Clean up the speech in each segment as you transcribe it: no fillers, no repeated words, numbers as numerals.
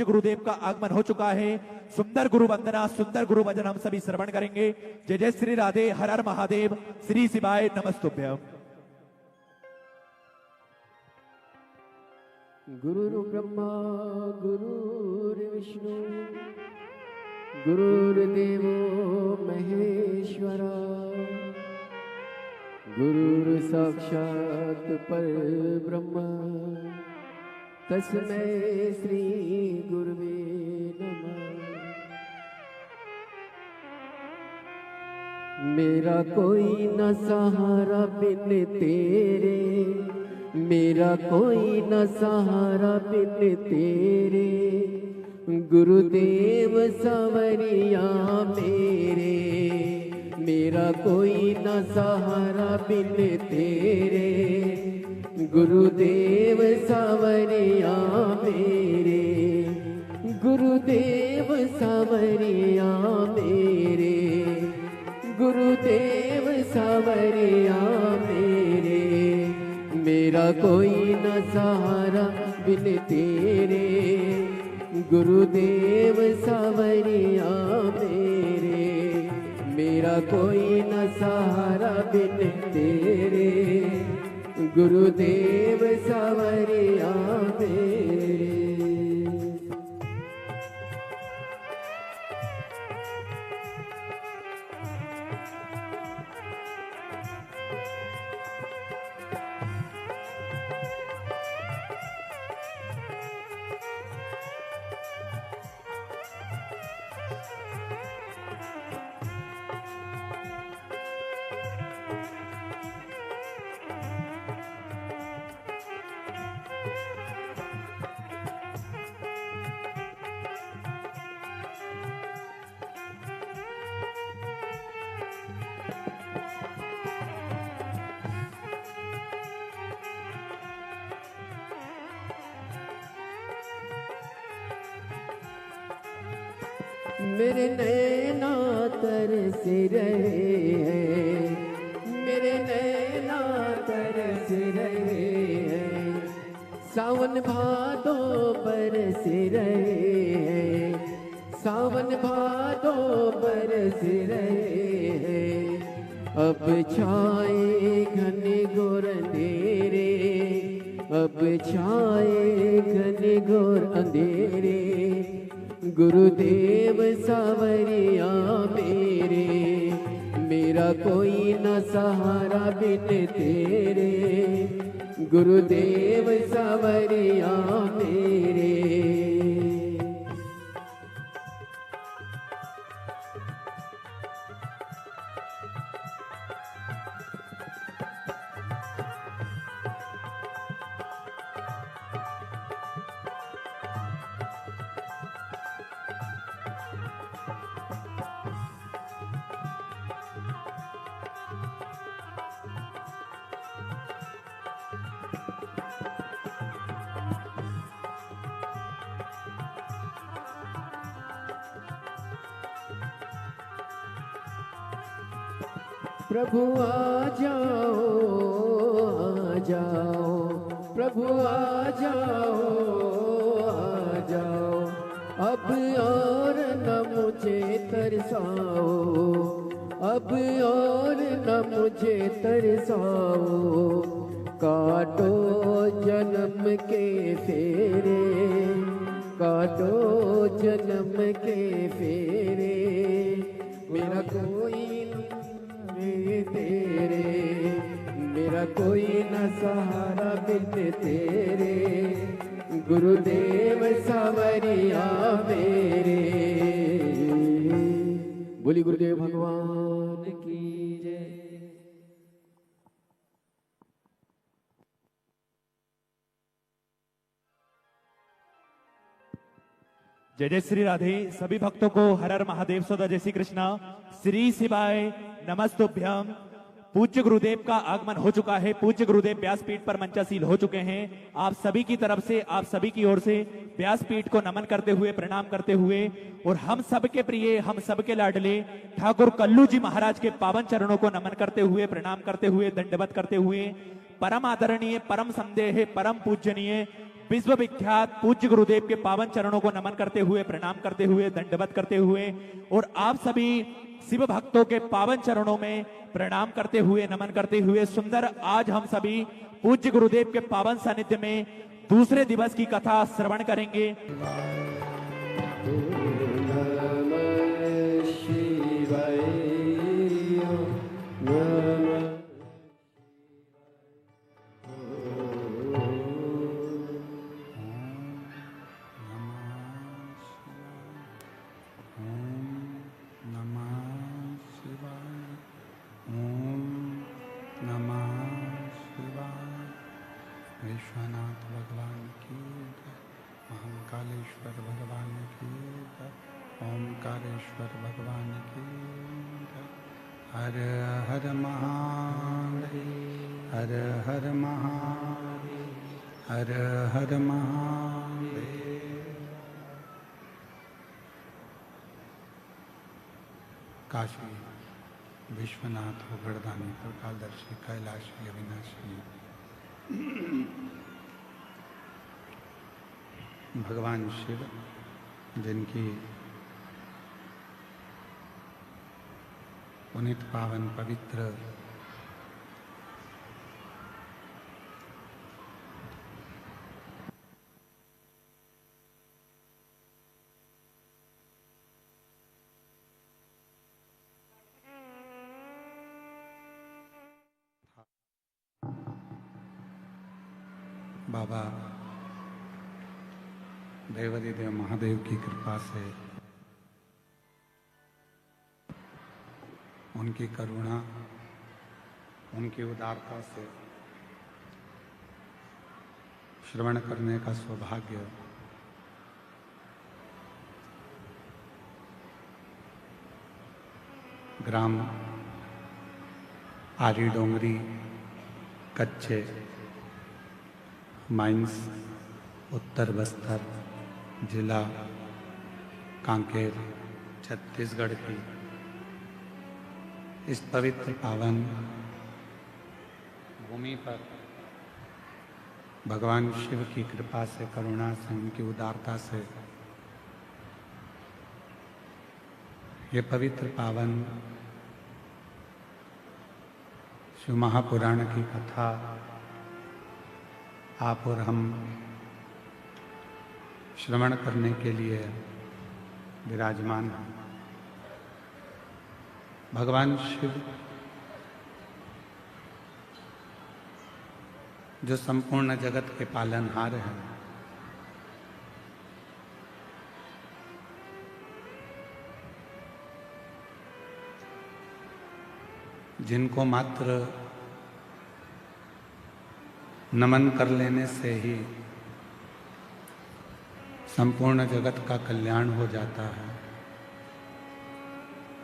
गुरुदेव का आगमन हो चुका है। सुंदर गुरु वंदना, सुंदर गुरु भजन हम सभी श्रवण करेंगे। जय जय श्री राधे, हर हर महादेव, श्री शिवाय नमस्तुभ्यं। गुरुर्ब्रह्मा गुरुर्विष्णु गुरुर्देवो महेश्वरा गुरुर्साक्षात् परब्रह्म तस्मै श्री गुरुवे नमः। मेरा कोई न सहारा बिन तेरे, मेरा कोई न सहारा बिन तेरे, गुरुदेव सवरिया मेरे। मेरा कोई न सहारा बिन तेरे, गुरुदेव सवरिया मेरे। गुरुदेव सवरिया मेरे, गुरुदेव सवरिया मेरे। मेरा कोई न सहारा बिन तेरे, गुरुदेव सवरिया मेरे। मेरा कोई न सहारा बिन तेरे, गुरुदेव सवरिया मेरे। मेरे नैना तरस रहे हैं, मेरे नैना तरस रहे हैं। सावन भादो बरस रहे हैं, सावन भादो बरस रहे हैं। अब छाए घन घोर अंधेरे, अब छाए घन घोर अंधेरे। गुरुदेव सवरिया मेरे। मेरा कोई न सहारा बिन तेरे, गुरुदेव सवरिया मेरे। प्रभु आ जाओ, आ जाओ, प्रभु आ जाओ, आ जाओ। अब और न मुझे तरसाओ, अब और न मुझे तरसाओ। काटो जन्म के फेरे, काटो जन्म के फेरे। मेरा कोई तेरे, मेरा कोई न सहारा बिन तेरे, गुरुदेव सवरिया मेरे। बोली गुरुदेव भगवान की जय। जय जय श्री राधे। सभी भक्तों को हर हर महादेव, सदा जय श्री कृष्णा, श्री शिवाय नमस्तुभ्यं। पूज्य गुरुदेव का आगमन हो चुका है। पूज्य गुरुदेव व्यासपीठ पर मंचासीन हो चुके हैं। आप सभी की तरफ से, आप सभी की ओर से व्यासपीठ को नमन करते हुए, प्रणाम करते हुए, और हम सबके प्रिय, हम सबके लाडले ठाकुर कल्लू जी महाराज के पावन चरणों को नमन करते हुए, प्रणाम करते हुए, दंडवत करते हुए, परम आदरणीय, परम संदेह, परम पूजनीय विश्व विख्यात पूज्य गुरुदेव के पावन चरणों को नमन करते हुए, प्रणाम करते हुए, दंडवत करते हुए और आप सभी शिव भक्तों के पावन चरणों में प्रणाम करते हुए, नमन करते हुए सुंदर आज हम सभी पूज्य गुरुदेव के पावन सानिध्य में दूसरे दिवस की कथा श्रवण करेंगे। नमः शिवाय नमः विश्वनाथ भगवान की जय, महाकालेश्वर भगवान की जय, ओमकारेश्वर भगवान की जय। हर हर महादेव, हर हर महादेव, हर हर महादेव। काशी विश्वनाथ गढ़दानी प्रकालदर्शी कैलाशी अविनाशी भगवान शिव, जिनकी पुनीत पावन पवित्र बाबा देवाधिदेव महादेव की कृपा से, उनकी करुणा, उनकी उदारता से श्रवण करने का सौभाग्य ग्राम आरी डोंगरी, कच्चे माइंस, उत्तर बस्तर जिला कांकेर, छत्तीसगढ़ की इस पवित्र पावन भूमि पर भगवान शिव की कृपा से, करुणा से, उनकी उदारता से ये पवित्र पावन शिव महापुराण की कथा आप और हम श्रवण करने के लिए विराजमान हैं। भगवान शिव जो संपूर्ण जगत के पालनहार हैं, जिनको मात्र नमन कर लेने से ही संपूर्ण जगत का कल्याण हो जाता है,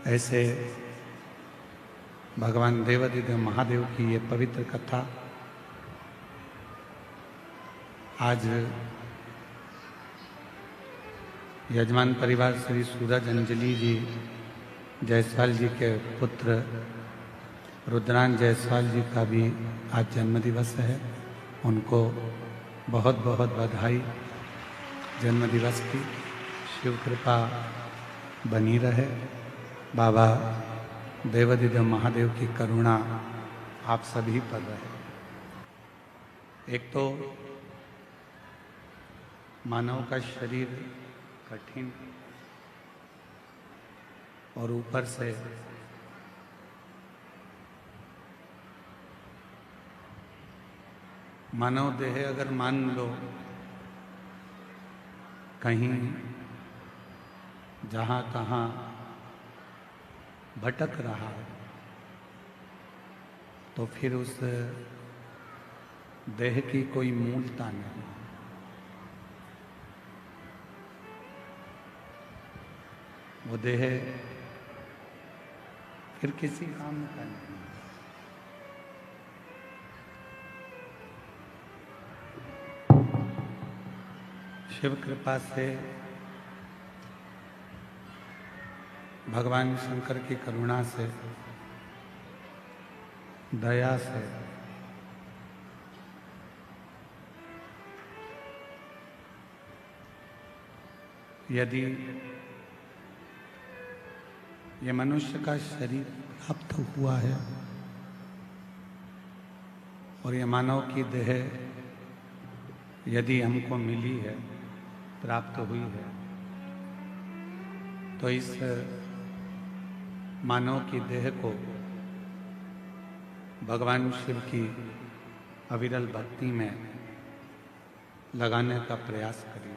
ऐसे भगवान देवाधिदेव महादेव की ये पवित्र कथा आज यजमान परिवार श्री सूरज अंजलि जी जायसवाल जी के पुत्र रुद्रांश जायसवाल जी का भी आज जन्मदिवस है। उनको बहुत बहुत बधाई जन्मदिवस की। शिव कृपा बनी रहे। बाबा देवाधिदेव महादेव की करुणा आप सभी पर रहे। एक तो मानव का शरीर कठिन और ऊपर से मानव देह अगर मान लो कहीं जहाँ तहाँ भटक रहा है, तो फिर उस देह की कोई मूलता नहीं। वो देह फिर किसी काम का नहीं। शिव कृपा से, भगवान शंकर की करुणा से, दया से यदि ये मनुष्य का शरीर प्राप्त हुआ है और ये मानव की देह यदि हमको मिली है, प्राप्त हुई है, तो इस मानव की देह को भगवान शिव की अविरल भक्ति में लगाने का प्रयास करिए।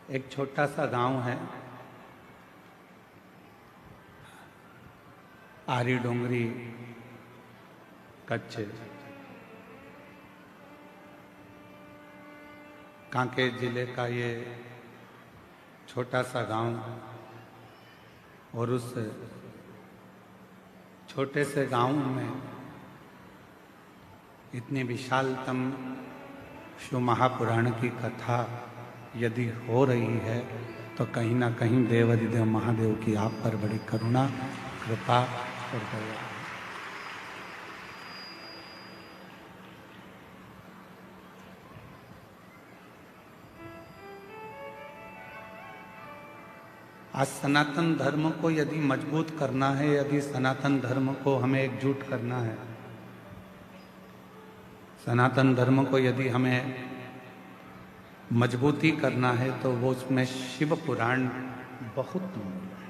एक छोटा सा गांव है, आरी डोंगरी कच्छ, कांकेर जिले का ये छोटा सा गांव, और उस छोटे से गांव में इतनी विशालतम शिव महापुराण की कथा यदि हो रही है तो कहीं ना कहीं देवाधिदेव महादेव की आप पर बड़ी करुणा, कृपा और दया है। आज सनातन धर्म को यदि मजबूत करना है, यदि सनातन धर्म को हमें एकजुट करना है, सनातन धर्म को यदि हमें मजबूती करना है, तो वो उसमें शिव पुराण बहुत मूल्य है।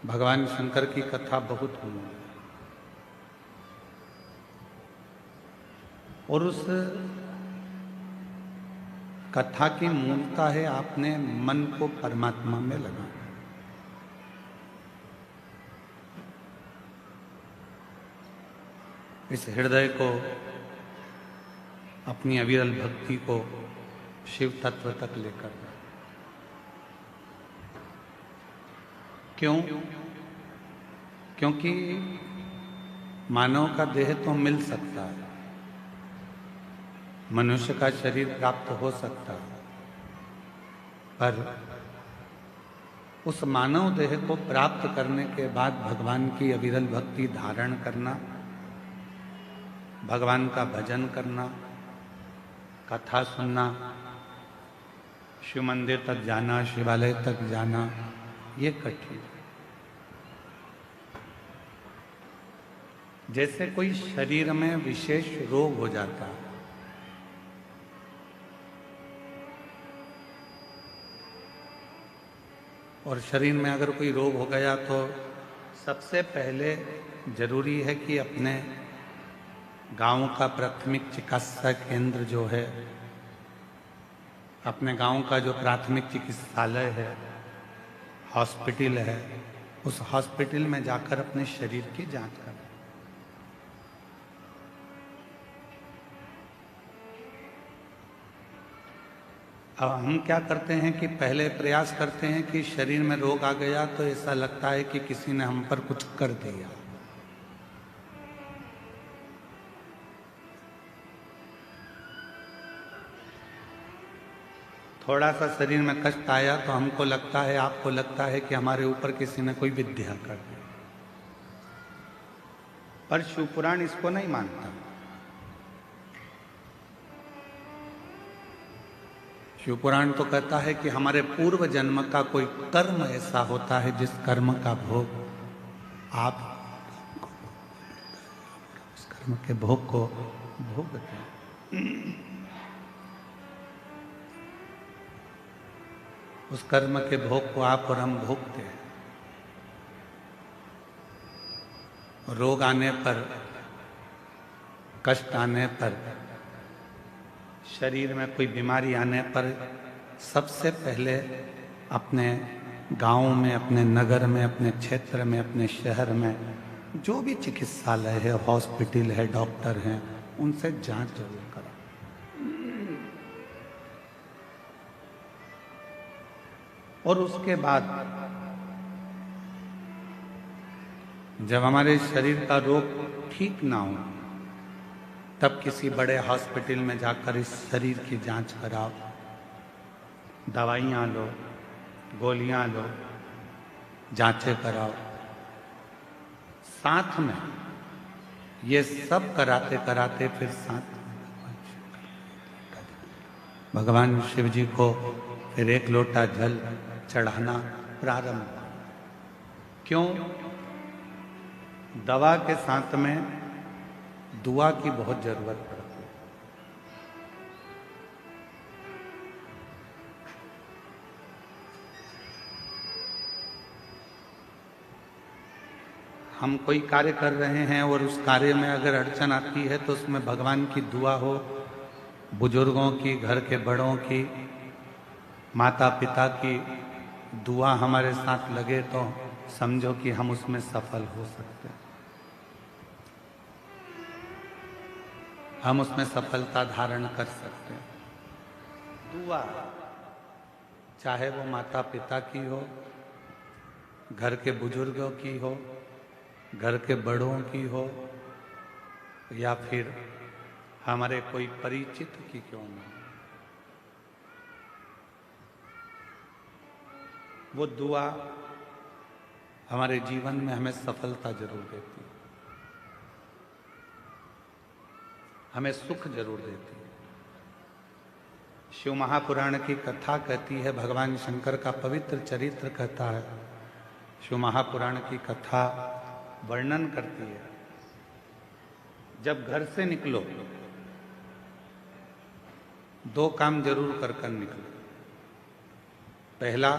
भगवान शंकर की कथा बहुत मूल्य है, और उस कथा की मूलता है आपने मन को परमात्मा में लगाना। इस हृदय को, अपनी अविरल भक्ति को शिव तत्व तक लेकर, क्यों? क्योंकि मानव का देह तो मिल सकता है, मनुष्य का शरीर प्राप्त हो सकता है, पर उस मानव देह को प्राप्त करने के बाद भगवान की अविरल भक्ति धारण करना, भगवान का भजन करना, कथा सुनना, शिव मंदिर तक जाना, शिवालय तक जाना, ये कठिन है। जैसे कोई शरीर में विशेष रोग हो जाता है, और शरीर में अगर कोई रोग हो गया तो सबसे पहले जरूरी है कि अपने गांव का प्राथमिक चिकित्सा केंद्र जो है, अपने गांव का जो प्राथमिक चिकित्सालय है, हॉस्पिटल है, उस हॉस्पिटल में जाकर अपने शरीर की जांच करें। अब हम क्या करते हैं कि पहले प्रयास करते हैं कि शरीर में रोग आ गया तो ऐसा लगता है कि किसी ने हम पर कुछ कर दिया। थोड़ा सा शरीर में कष्ट आया तो हमको लगता है, आपको लगता है कि हमारे ऊपर किसी ने कोई विद्या कर दी, पर शिवपुराण इसको नहीं मानता। शिवपुराण तो कहता है कि हमारे पूर्व जन्म का कोई कर्म ऐसा होता है जिस कर्म का भोग आप उस कर्म के भोग को भोगते हैं। उस कर्म के भोग को आप और हम भोगते हैं। रोग आने पर, कष्ट आने पर, शरीर में कोई बीमारी आने पर सबसे पहले अपने गांव में, अपने नगर में, अपने क्षेत्र में, अपने शहर में जो भी चिकित्सालय है, हॉस्पिटल है, डॉक्टर हैं, उनसे जांच जरूर करें। और उसके बाद जब हमारे शरीर का रोग ठीक ना हो, तब किसी बड़े हॉस्पिटल में जाकर इस शरीर की जांच कराओ, दवाइयाँ लो, गोलियाँ लो, जांचें कराओ। साथ में ये सब कराते कराते फिर साथ भगवान शिव जी को फिर एक लोटा जल चढ़ाना प्रारंभ। क्यों? दवा के साथ में दुआ की बहुत जरूरत पड़ती है। हम कोई कार्य कर रहे हैं और उस कार्य में अगर अड़चन आती है तो उसमें भगवान की दुआ हो, बुजुर्गों की, घर के बड़ों की, माता पिता की दुआ हमारे साथ लगे तो समझो कि हम उसमें सफल हो सकते हैं, हम उसमें सफलता धारण कर सकते हैं। दुआ चाहे वो माता पिता की हो, घर के बुजुर्गों की हो, घर के बड़ों की हो, या फिर हमारे कोई परिचित की क्यों ना हो, वो दुआ हमारे जीवन में हमें सफलता जरूर देती है, हमें सुख जरूर देती है। शिव महापुराण की कथा कहती है, भगवान शंकर का पवित्र चरित्र कहता है, शिव महापुराण की कथा वर्णन करती है, जब घर से निकलो दो काम जरूर कर कर निकलो। पहला,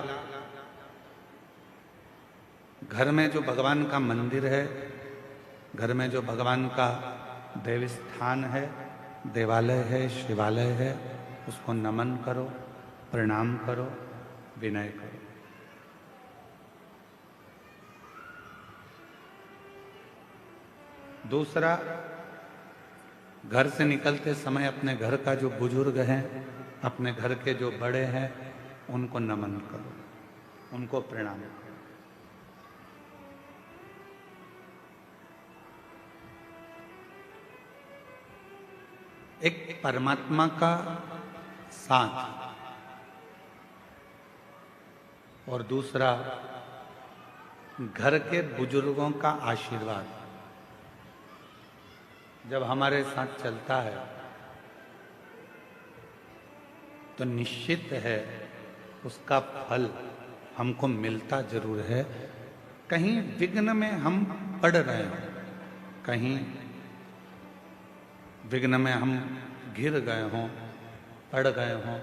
घर में जो भगवान का मंदिर है, घर में जो भगवान का देव स्थान है, देवालय है, शिवालय है, उसको नमन करो, प्रणाम करो, विनय करो। दूसरा, घर से निकलते समय अपने घर का जो बुजुर्ग हैं, अपने घर के जो बड़े हैं, उनको नमन करो, उनको प्रणाम करो। एक परमात्मा का साथ और दूसरा घर के बुजुर्गों का आशीर्वाद जब हमारे साथ चलता है तो निश्चित है उसका फल हमको मिलता जरूर है। कहीं विघ्न में हम पड़ रहे हैं, कहीं विघ्न में हम गिर गए हों, पड़ गए हों,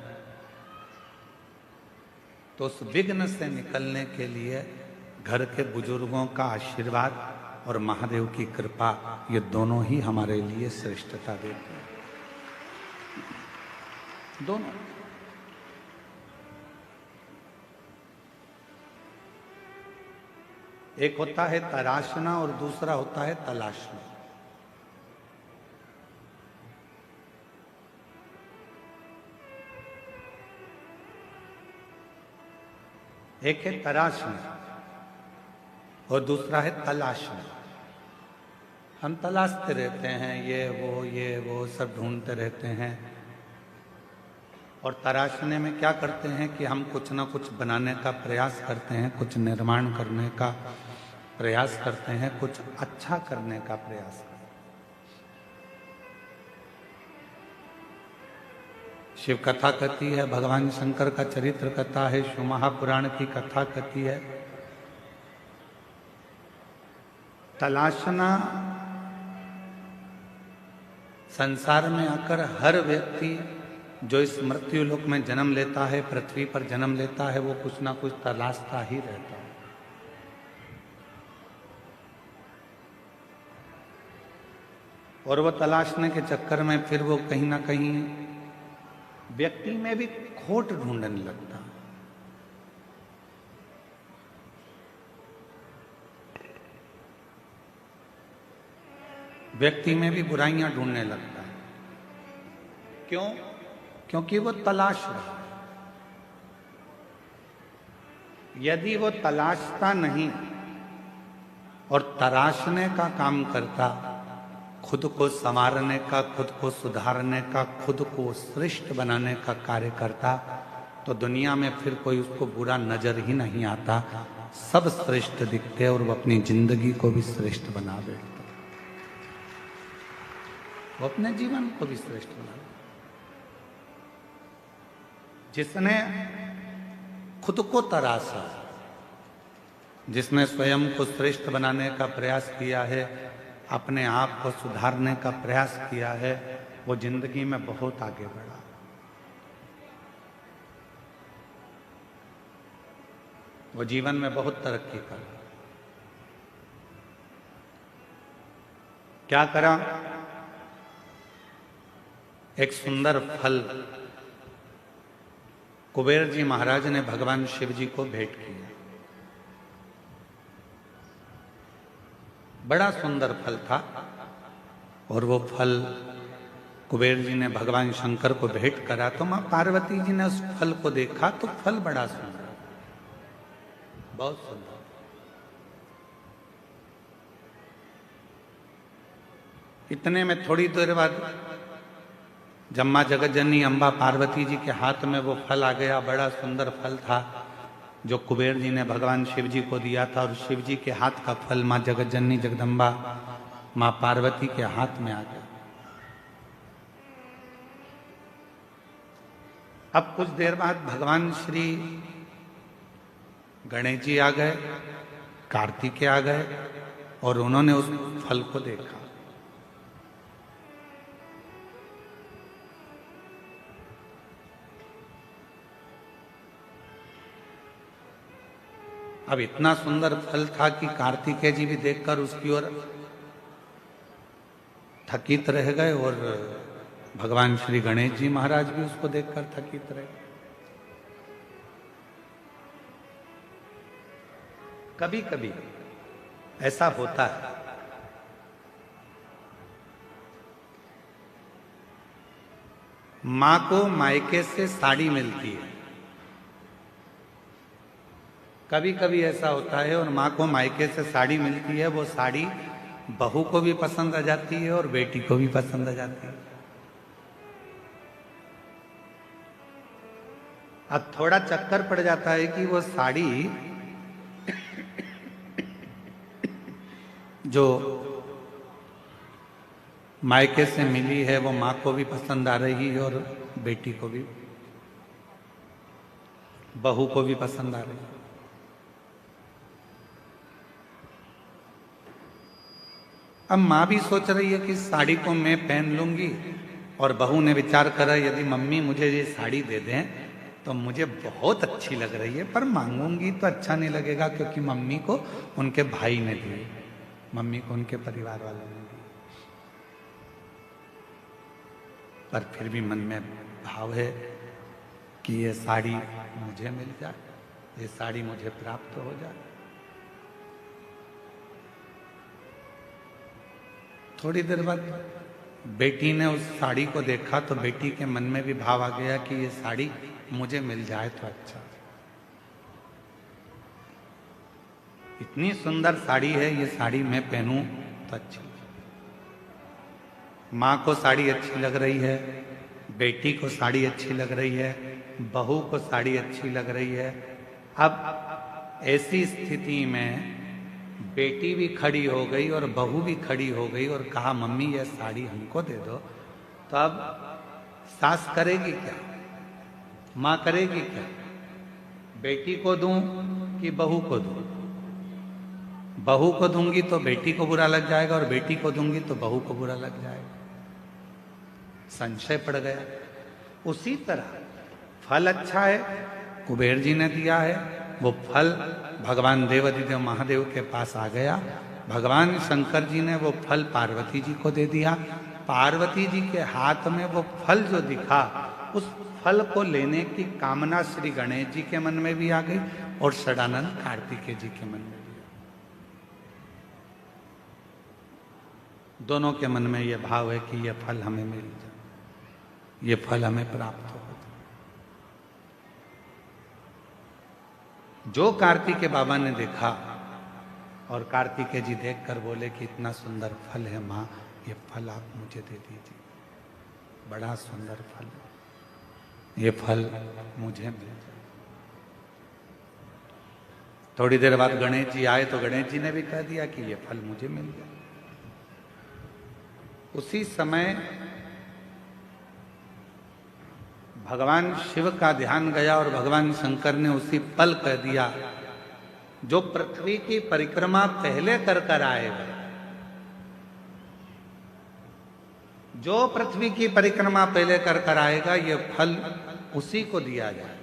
तो उस विघ्न से निकलने के लिए घर के बुजुर्गों का आशीर्वाद और महादेव की कृपा, ये दोनों ही हमारे लिए श्रेष्ठता देते हैं। दोनों। एक होता है तराशना और दूसरा होता है तलाशना। एक है तराशना और दूसरा है तलाशना। हम तलाशते रहते हैं, ये वो सब ढूंढते रहते हैं, और तराशने में क्या करते हैं कि हम कुछ ना कुछ बनाने का प्रयास करते हैं, कुछ निर्माण करने का प्रयास करते हैं, कुछ अच्छा करने का प्रयास करते हैं। शिव कथा कहती है, भगवान शंकर का चरित्र कथा है, शिव महापुराण की कथा कहती है, तलाशना संसार में आकर हर व्यक्ति जो इस मृत्यु लोक में जन्म लेता है, पृथ्वी पर जन्म लेता है, वो कुछ ना कुछ तलाशता ही रहता है। और वो तलाशने के चक्कर में फिर वो कहीं ना कहीं व्यक्ति में भी खोट ढूंढने लगता है। व्यक्ति में भी बुराइयां ढूंढने लगता है। क्यों? क्योंकि वो तलाश रहा है। यदि वो तलाशता नहीं और तराशने का काम करता, खुद को संवारने का, खुद को सुधारने का, खुद को श्रेष्ठ बनाने का कार्य करता, तो दुनिया में फिर कोई उसको बुरा नजर ही नहीं आता, सब श्रेष्ठ दिखते और वो अपनी जिंदगी को भी श्रेष्ठ बना बैठता, वो अपने जीवन को भी श्रेष्ठ बना। जिसने खुद को तराशा, जिसने स्वयं को श्रेष्ठ बनाने का प्रयास किया है, अपने आप को सुधारने का प्रयास किया है, वो जिंदगी में बहुत आगे बढ़ा। वो जीवन में बहुत तरक्की कर। क्या करा? एक सुंदर फल कुबेर जी महाराज ने भगवान शिव जी को भेंट किया। बड़ा सुंदर फल था और वो फल कुबेर जी ने भगवान शंकर को भेंट करा। तो मां पार्वती जी ने उस फल को देखा तो फल बड़ा सुंदर, बहुत सुंदर। इतने में थोड़ी देर बाद जब मां जगत जननी अम्बा पार्वती जी के हाथ में वो फल आ गया। बड़ा सुंदर फल था जो कुबेर जी ने भगवान शिव जी को दिया था, और शिव जी के हाथ का फल मां जगत जननी जगदम्बा मां पार्वती के हाथ में आ गया। अब कुछ देर बाद भगवान श्री गणेश जी आ गए, कार्तिकेय आ गए और उन्होंने उस फल को देखा। अब इतना सुंदर फल था कि कार्तिकेय जी भी देखकर उसकी ओर थकित रह गए और भगवान श्री गणेश जी महाराज भी उसको देखकर थकित रहे। कभी कभी ऐसा होता है, मां को मायके से साड़ी मिलती है। कभी कभी ऐसा होता है और मां को मायके से साड़ी मिलती है, वो साड़ी बहू को भी पसंद आ जाती है और बेटी को भी पसंद आ जाती है। अब थोड़ा चक्कर पड़ जाता है कि वो साड़ी जो मायके से मिली है वो मां को भी पसंद आ रही है और बेटी को भी, बहू को भी पसंद आ रही है। अब मां भी सोच रही है कि साड़ी को मैं पहन लूंगी, और बहू ने विचार करा यदि मम्मी मुझे ये साड़ी दे दें तो मुझे बहुत अच्छी लग रही है, पर मांगूंगी तो अच्छा नहीं लगेगा क्योंकि मम्मी को उनके भाई ने दी, मम्मी को उनके परिवार वालों ने दी। पर फिर भी मन में भाव है कि ये साड़ी मुझे मिल जाए, ये साड़ी मुझे प्राप्त हो जाए। थोड़ी देर बाद बेटी ने उस साड़ी को देखा तो बेटी के मन में भी भाव आ गया कि ये साड़ी मुझे मिल जाए तो अच्छा। इतनी सुंदर साड़ी है, ये साड़ी मैं पहनूं तो अच्छी। मां को साड़ी अच्छी लग रही है, बेटी को साड़ी अच्छी लग रही है, बहू को साड़ी अच्छी लग रही है। अब ऐसी स्थिति में बेटी भी खड़ी हो गई और बहू भी खड़ी हो गई और कहा मम्मी ये साड़ी हमको दे दो। तो अब सास करेगी क्या, मां करेगी क्या? बेटी को दूं कि बहू को दूं? बहू को दूंगी तो बेटी को बुरा लग जाएगा और बेटी को दूंगी तो बहू को बुरा लग जाएगा। संशय पड़ गया। उसी तरह फल अच्छा है, कुबेर जी ने दिया है, वो फल भगवान देवाधिदेव महादेव के पास आ गया। भगवान शंकर जी ने वो फल पार्वती जी को दे दिया। पार्वती जी के हाथ में वो फल जो दिखा, उस फल को लेने की कामना श्री गणेश जी के मन में भी आ गई और षडानंद कार्तिकेय जी के मन में भी। दोनों के मन में ये भाव है कि ये फल हमें मिल जाए, ये फल हमें प्राप्त हो। जो कार्तिकेय बाबा ने देखा और कार्तिकेय जी देखकर बोले कि इतना सुंदर फल है मां, ये फल आप मुझे दे दीजिए, बड़ा सुंदर फल है। ये फल मुझे मिल जाए। थोड़ी देर बाद गणेश जी आए तो गणेश जी ने भी कह दिया कि ये फल मुझे मिल जाए। उसी समय भगवान शिव का ध्यान गया और भगवान शंकर ने उसी पल कह दिया, जो पृथ्वी की परिक्रमा पहले कर आएगा, जो पृथ्वी की परिक्रमा पहले कर आएगा, ये फल उसी को दिया जाए।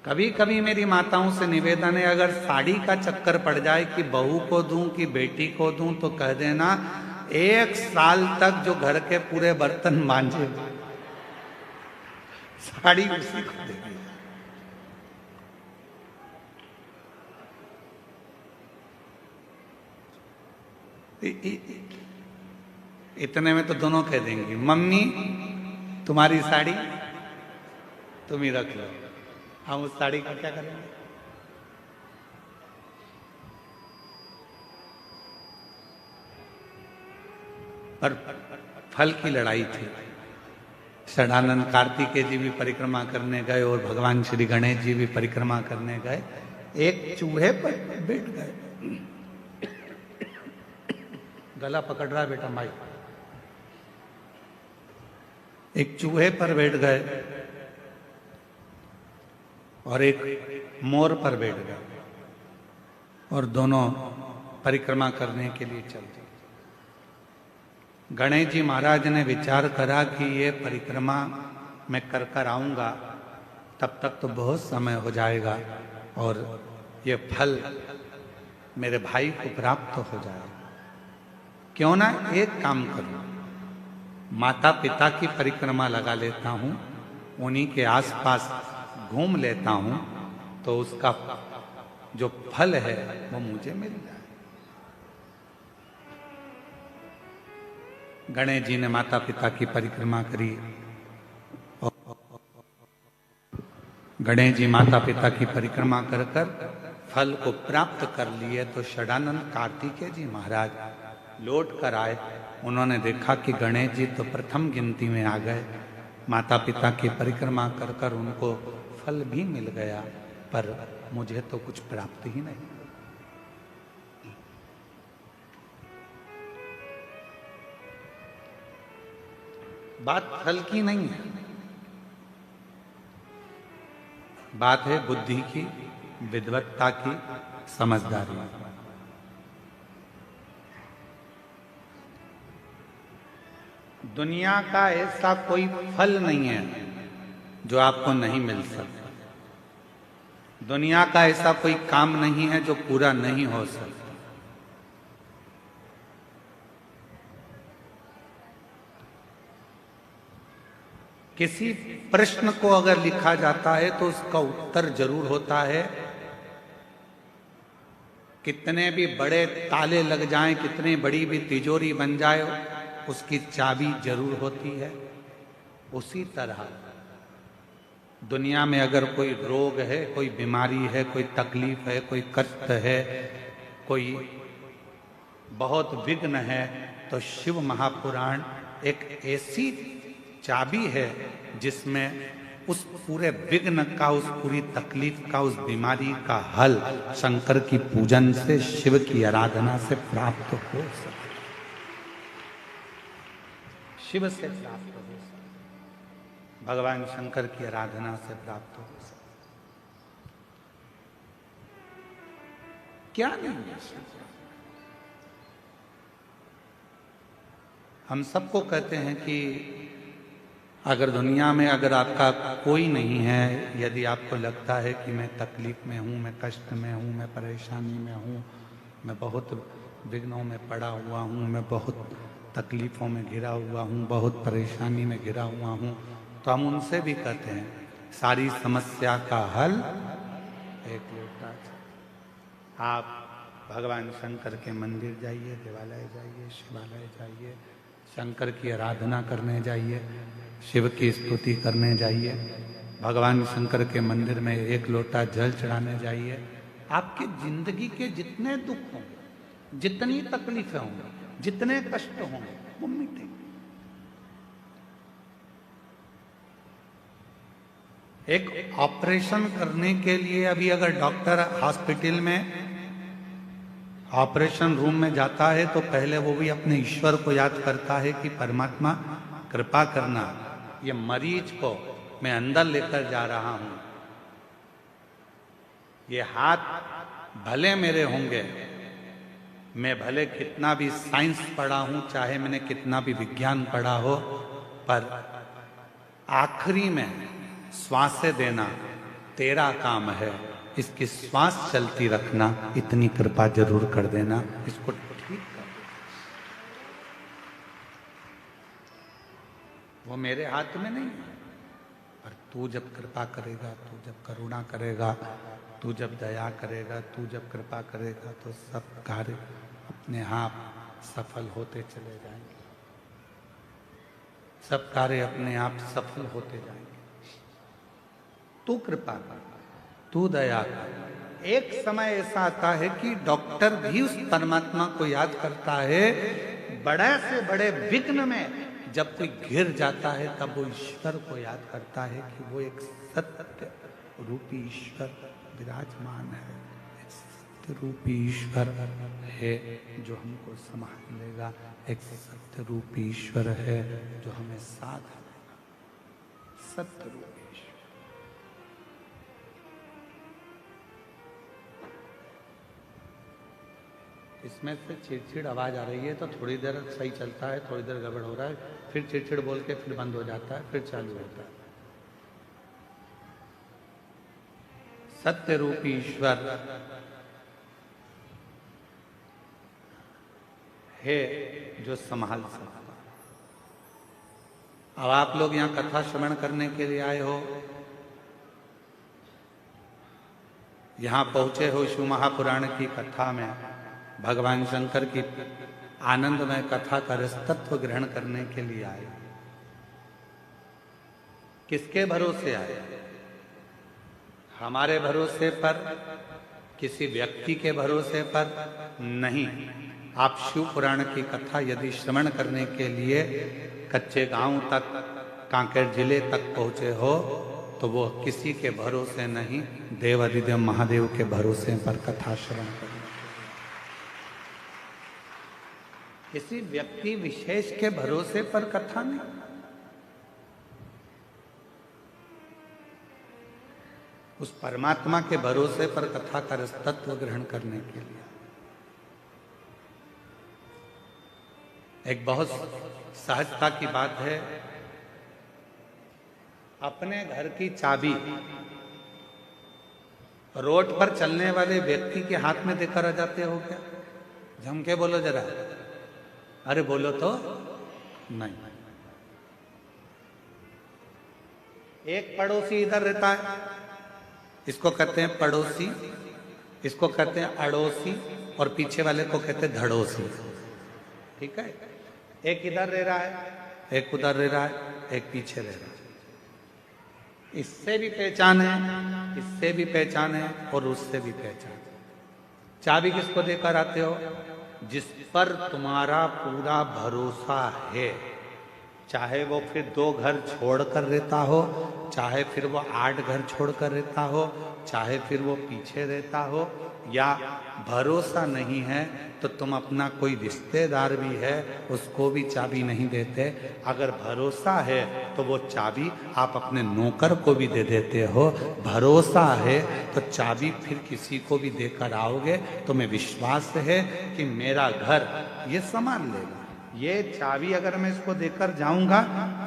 कभी कभी मेरी माताओं से निवेदन है, अगर साड़ी का चक्कर पड़ जाए कि बहू को दूं कि बेटी को दूं, तो कह देना 1 साल तक जो घर के पूरे बर्तन मांझे साड़ी उसी को देगी। इतने में तो दोनों कह देंगी, मम्मी तुम्हारी साड़ी तुम ही रख लो, हम उस साड़ी का क्या करेंगे। पर फल की लड़ाई थी। षडानंद कार्तिकेय जी भी परिक्रमा करने गए और भगवान श्री गणेश जी भी परिक्रमा करने गए। एक चूहे पर बैठ गए, गला पकड़ रहा है बेटा माई। एक चूहे पर बैठ गए और एक मोर पर बैठ गए और दोनों परिक्रमा करने के लिए चल दिए। गणेश जी महाराज ने विचार करा कि ये परिक्रमा मैं कर आऊंगा, तब तक तो बहुत समय हो जाएगा और ये फल मेरे भाई को प्राप्त हो जाएगा। क्यों ना एक काम करूं, माता पिता की परिक्रमा लगा लेता हूं, उन्हीं के आसपास घूम लेता हूं, तो उसका जो फल है वो मुझे मिल जाए। गणेश जी ने माता पिता की परिक्रमा करी। गणेश जी माता पिता की परिक्रमा कर फल को प्राप्त कर लिए तो षडानंद कार्तिकेय जी महाराज लौट कर आए। उन्होंने देखा कि गणेश जी तो प्रथम गिनती में आ गए, माता पिता की परिक्रमा कर उनको फल भी मिल गया, पर मुझे तो कुछ प्राप्त ही नहीं। बात फल की नहीं है, बात है बुद्धि की, विद्वत्ता की, समझदारी। दुनिया का ऐसा कोई फल नहीं है जो आपको नहीं मिल सकता। दुनिया का ऐसा कोई काम नहीं है जो पूरा नहीं हो सकता। किसी प्रश्न को अगर लिखा जाता है तो उसका उत्तर जरूर होता है। कितने भी बड़े ताले लग जाएं, कितनी बड़ी भी तिजोरी बन जाए, उसकी चाबी जरूर होती है। उसी तरह दुनिया में अगर कोई रोग है, कोई बीमारी है, कोई तकलीफ है, कोई कष्ट है, कोई बहुत विघ्न है, तो शिव महापुराण एक ऐसी चाबी है जिसमें उस पूरे विघ्न का, उस पूरी तकलीफ का, उस बीमारी का हल शंकर की पूजन से, शिव की आराधना से प्राप्त हो सकता, शिव से प्राप्त हो सकता, भगवान शंकर की आराधना से प्राप्त हो सकता। क्या नहीं है? हम सबको कहते हैं कि अगर दुनिया में अगर आपका कोई नहीं है, यदि आपको लगता है कि मैं तकलीफ में हूँ, मैं कष्ट में हूँ, मैं परेशानी में हूँ, मैं बहुत विघ्नों में पड़ा हुआ हूँ, मैं बहुत तकलीफ़ों में घिरा हुआ हूँ, बहुत परेशानी में घिरा हुआ हूँ, तो हम उनसे भी कहते हैं सारी समस्या का हल एक लोटा। आप भगवान शंकर के मंदिर जाइए, देवालय जाइए, शिवालय जाइए, शंकर की आराधना करने जाइए, शिव की स्तुति करने जाइए, भगवान शंकर के मंदिर में एक लोटा जल चढ़ाने जाइए। आपकी जिंदगी के जितने दुख होंगे, जितनी तकलीफें होंगी, जितने कष्ट होंगे, वो मिटेंगे। एक ऑपरेशन करने के लिए अभी अगर डॉक्टर हॉस्पिटल में ऑपरेशन रूम में जाता है तो पहले वो भी अपने ईश्वर को याद करता है कि परमात्मा कृपा करना, ये मरीज को मैं अंदर लेकर जा रहा हूं, ये हाथ भले मेरे होंगे, मैं भले कितना भी साइंस पढ़ा हूं, चाहे मैंने कितना भी विज्ञान पढ़ा हो, पर आखिरी में श्वासें देना तेरा काम है, इसकी श्वास चलती रखना, इतनी कृपा जरूर कर देना, इसको ठीक कर देना। वो मेरे हाथ में नहीं है, पर तू जब कृपा करेगा, तू जब करुणा करेगा, तू जब दया करेगा, तू जब कृपा करेगा, तो सब कार्य अपने आप सफल होते चले जाएंगे, सब कार्य अपने आप सफल होते जाएंगे। तू कृपा कर, तू दया कर। एक समय ऐसा आता है कि डॉक्टर भी उस परमात्मा को याद करता है, बड़े से बड़े विघ्न में जब कोई घिर जाता है तब वो ईश्वर को याद करता है कि वो एक सत्य रूपी ईश्वर विराजमान है, एक सत्य रूपी ईश्वर है जो हमको संभाल लेगा, एक सत्य रूपी ईश्वर है जो हमें साथ देगा, सत्य रूपी ईश्वर। इसमें से चिड़चिड़ आवाज आ रही है तो थोड़ी देर सही चलता है, थोड़ी देर गड़बड़ हो रहा है, फिर चिड़चिड़ बोल के फिर बंद हो जाता है, फिर चालू होता है। सत्य रूपी ईश्वर है जो संभाल सकता। अब आप लोग यहाँ कथा श्रवण करने के लिए आए हो, यहाँ पहुंचे हो शिव महापुराण की कथा में, भगवान शंकर की आनंदमय कथा का रसतत्व ग्रहण करने के लिए आए। किसके भरोसे आए? हमारे भरोसे पर, किसी व्यक्ति के भरोसे पर नहीं। आप शिव पुराण की कथा यदि श्रवण करने के लिए कच्चे गांव तक, कांकेर जिले तक पहुंचे हो, तो वो किसी के भरोसे नहीं, देवाधिदेव महादेव के भरोसे पर कथा श्रवण करें। किसी व्यक्ति विशेष के भरोसे पर कथा नहीं। उस परमात्मा के भरोसे पर कथा का रसतत्व ग्रहण करने के लिए। एक बहुत सहजता की बात है, अपने घर की चाबी रोड पर चलने वाले व्यक्ति के हाथ में देकर आ जाते हो क्या? जम के बोलो जरा, अरे बोलो तो नहीं। एक पड़ोसी इधर रहता है, इसको कहते हैं पड़ोसी, इसको कहते हैं अड़ोसी, और पीछे वाले को कहते हैं धड़ोसी। ठीक है, एक इधर रह रहा है, एक उधर रह रहा है, एक पीछे रह रहा है। इससे भी पहचान है, इससे भी पहचान है, और उससे भी पहचान। चाबी किसको देकर आते हो? जिस पर तुम्हारा पूरा भरोसा है, चाहे वो फिर 2 घर छोड़कर रहता हो, चाहे फिर वो 8 घर छोड़कर रहता हो, चाहे फिर वो पीछे रहता हो, या भरोसा नहीं है तो तुम अपना कोई रिश्तेदार भी है उसको भी चाबी नहीं देते। अगर भरोसा है तो वो चाबी आप अपने नौकर को भी दे देते हो। भरोसा है तो चाबी फिर किसी को भी देकर आओगे, तुम्हें विश्वास है कि मेरा घर ये संभाल लेगा, ये चाबी अगर मैं इसको देकर जाऊंगा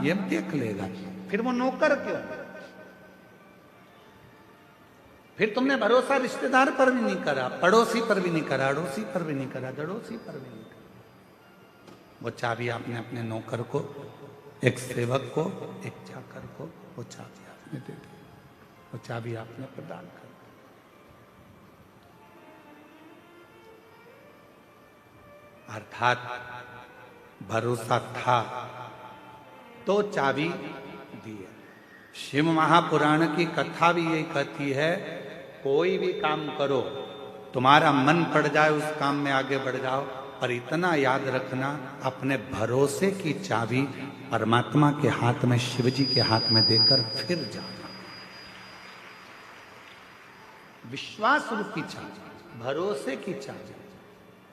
ये देख लेगा। फिर वो नौकर क्यों? फिर तुमने भरोसा रिश्तेदार पर भी नहीं करा, पड़ोसी पर भी नहीं करा, अड़ोसी पर भी नहीं करा, दड़ोसी पर भी नहीं करा। वो चाबी आपने अपने नौकर को, एक सेवक को, एक चाकर को वो चाबी आपने दे दी, वो चाबी आपने प्रदान कर दी। अर्थात भरोसा था तो चाबी दी है। शिव महापुराण की कथा भी यही कहती है, कोई भी काम करो, तुम्हारा मन पड़ जाए उस काम में आगे बढ़ जाओ, पर इतना याद रखना अपने भरोसे की चाबी परमात्मा के हाथ में, शिव जी के हाथ में देकर फिर जाना। विश्वास रूपी चाबी, भरोसे की चाबी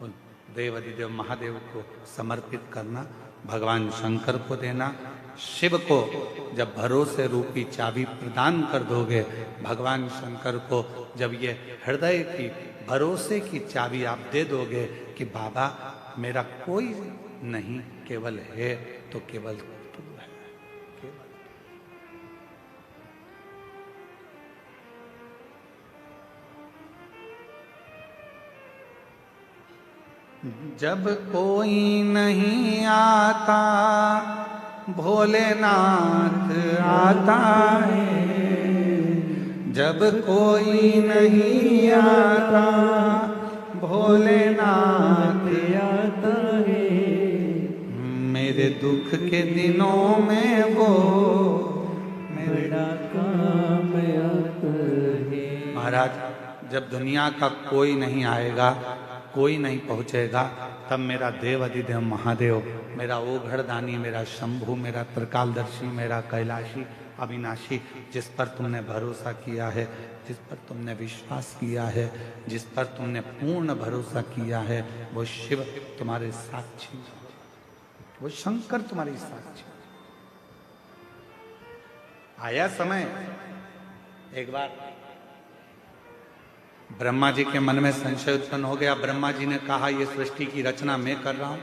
उन देव अधिदेव महादेव को समर्पित करना, भगवान शंकर को देना। शिव को जब भरोसे रूपी चाबी प्रदान कर दोगे, भगवान शंकर को जब ये हृदय की भरोसे की चाबी आप दे दोगे कि बाबा मेरा कोई नहीं केवल है, तो केवल तू है, केवल। जब कोई नहीं आता भोलेनाथ आता है, जब कोई नहीं आता भोलेनाथ आता है, मेरे दुख के दिनों में वो मेरा काम आता है। महाराज जब दुनिया का कोई नहीं आएगा, कोई नहीं पहुंचेगा, तब मेरा देव अधिदेव महादेव, मेरा ओघड़दानी, मेरा शंभु, मेरा त्रिकालदर्शी, मेरा कैलाशी अविनाशी, जिस पर तुमने भरोसा किया है, जिस पर तुमने विश्वास किया है, जिस पर तुमने पूर्ण भरोसा किया है, वो शिव तुम्हारे साक्षी, वो शंकर तुम्हारी साक्षी। आया समय, एक बार ब्रह्मा जी के मन में संशय उत्पन्न हो गया। ब्रह्मा जी ने कहा ये सृष्टि की रचना मैं कर रहा हूं।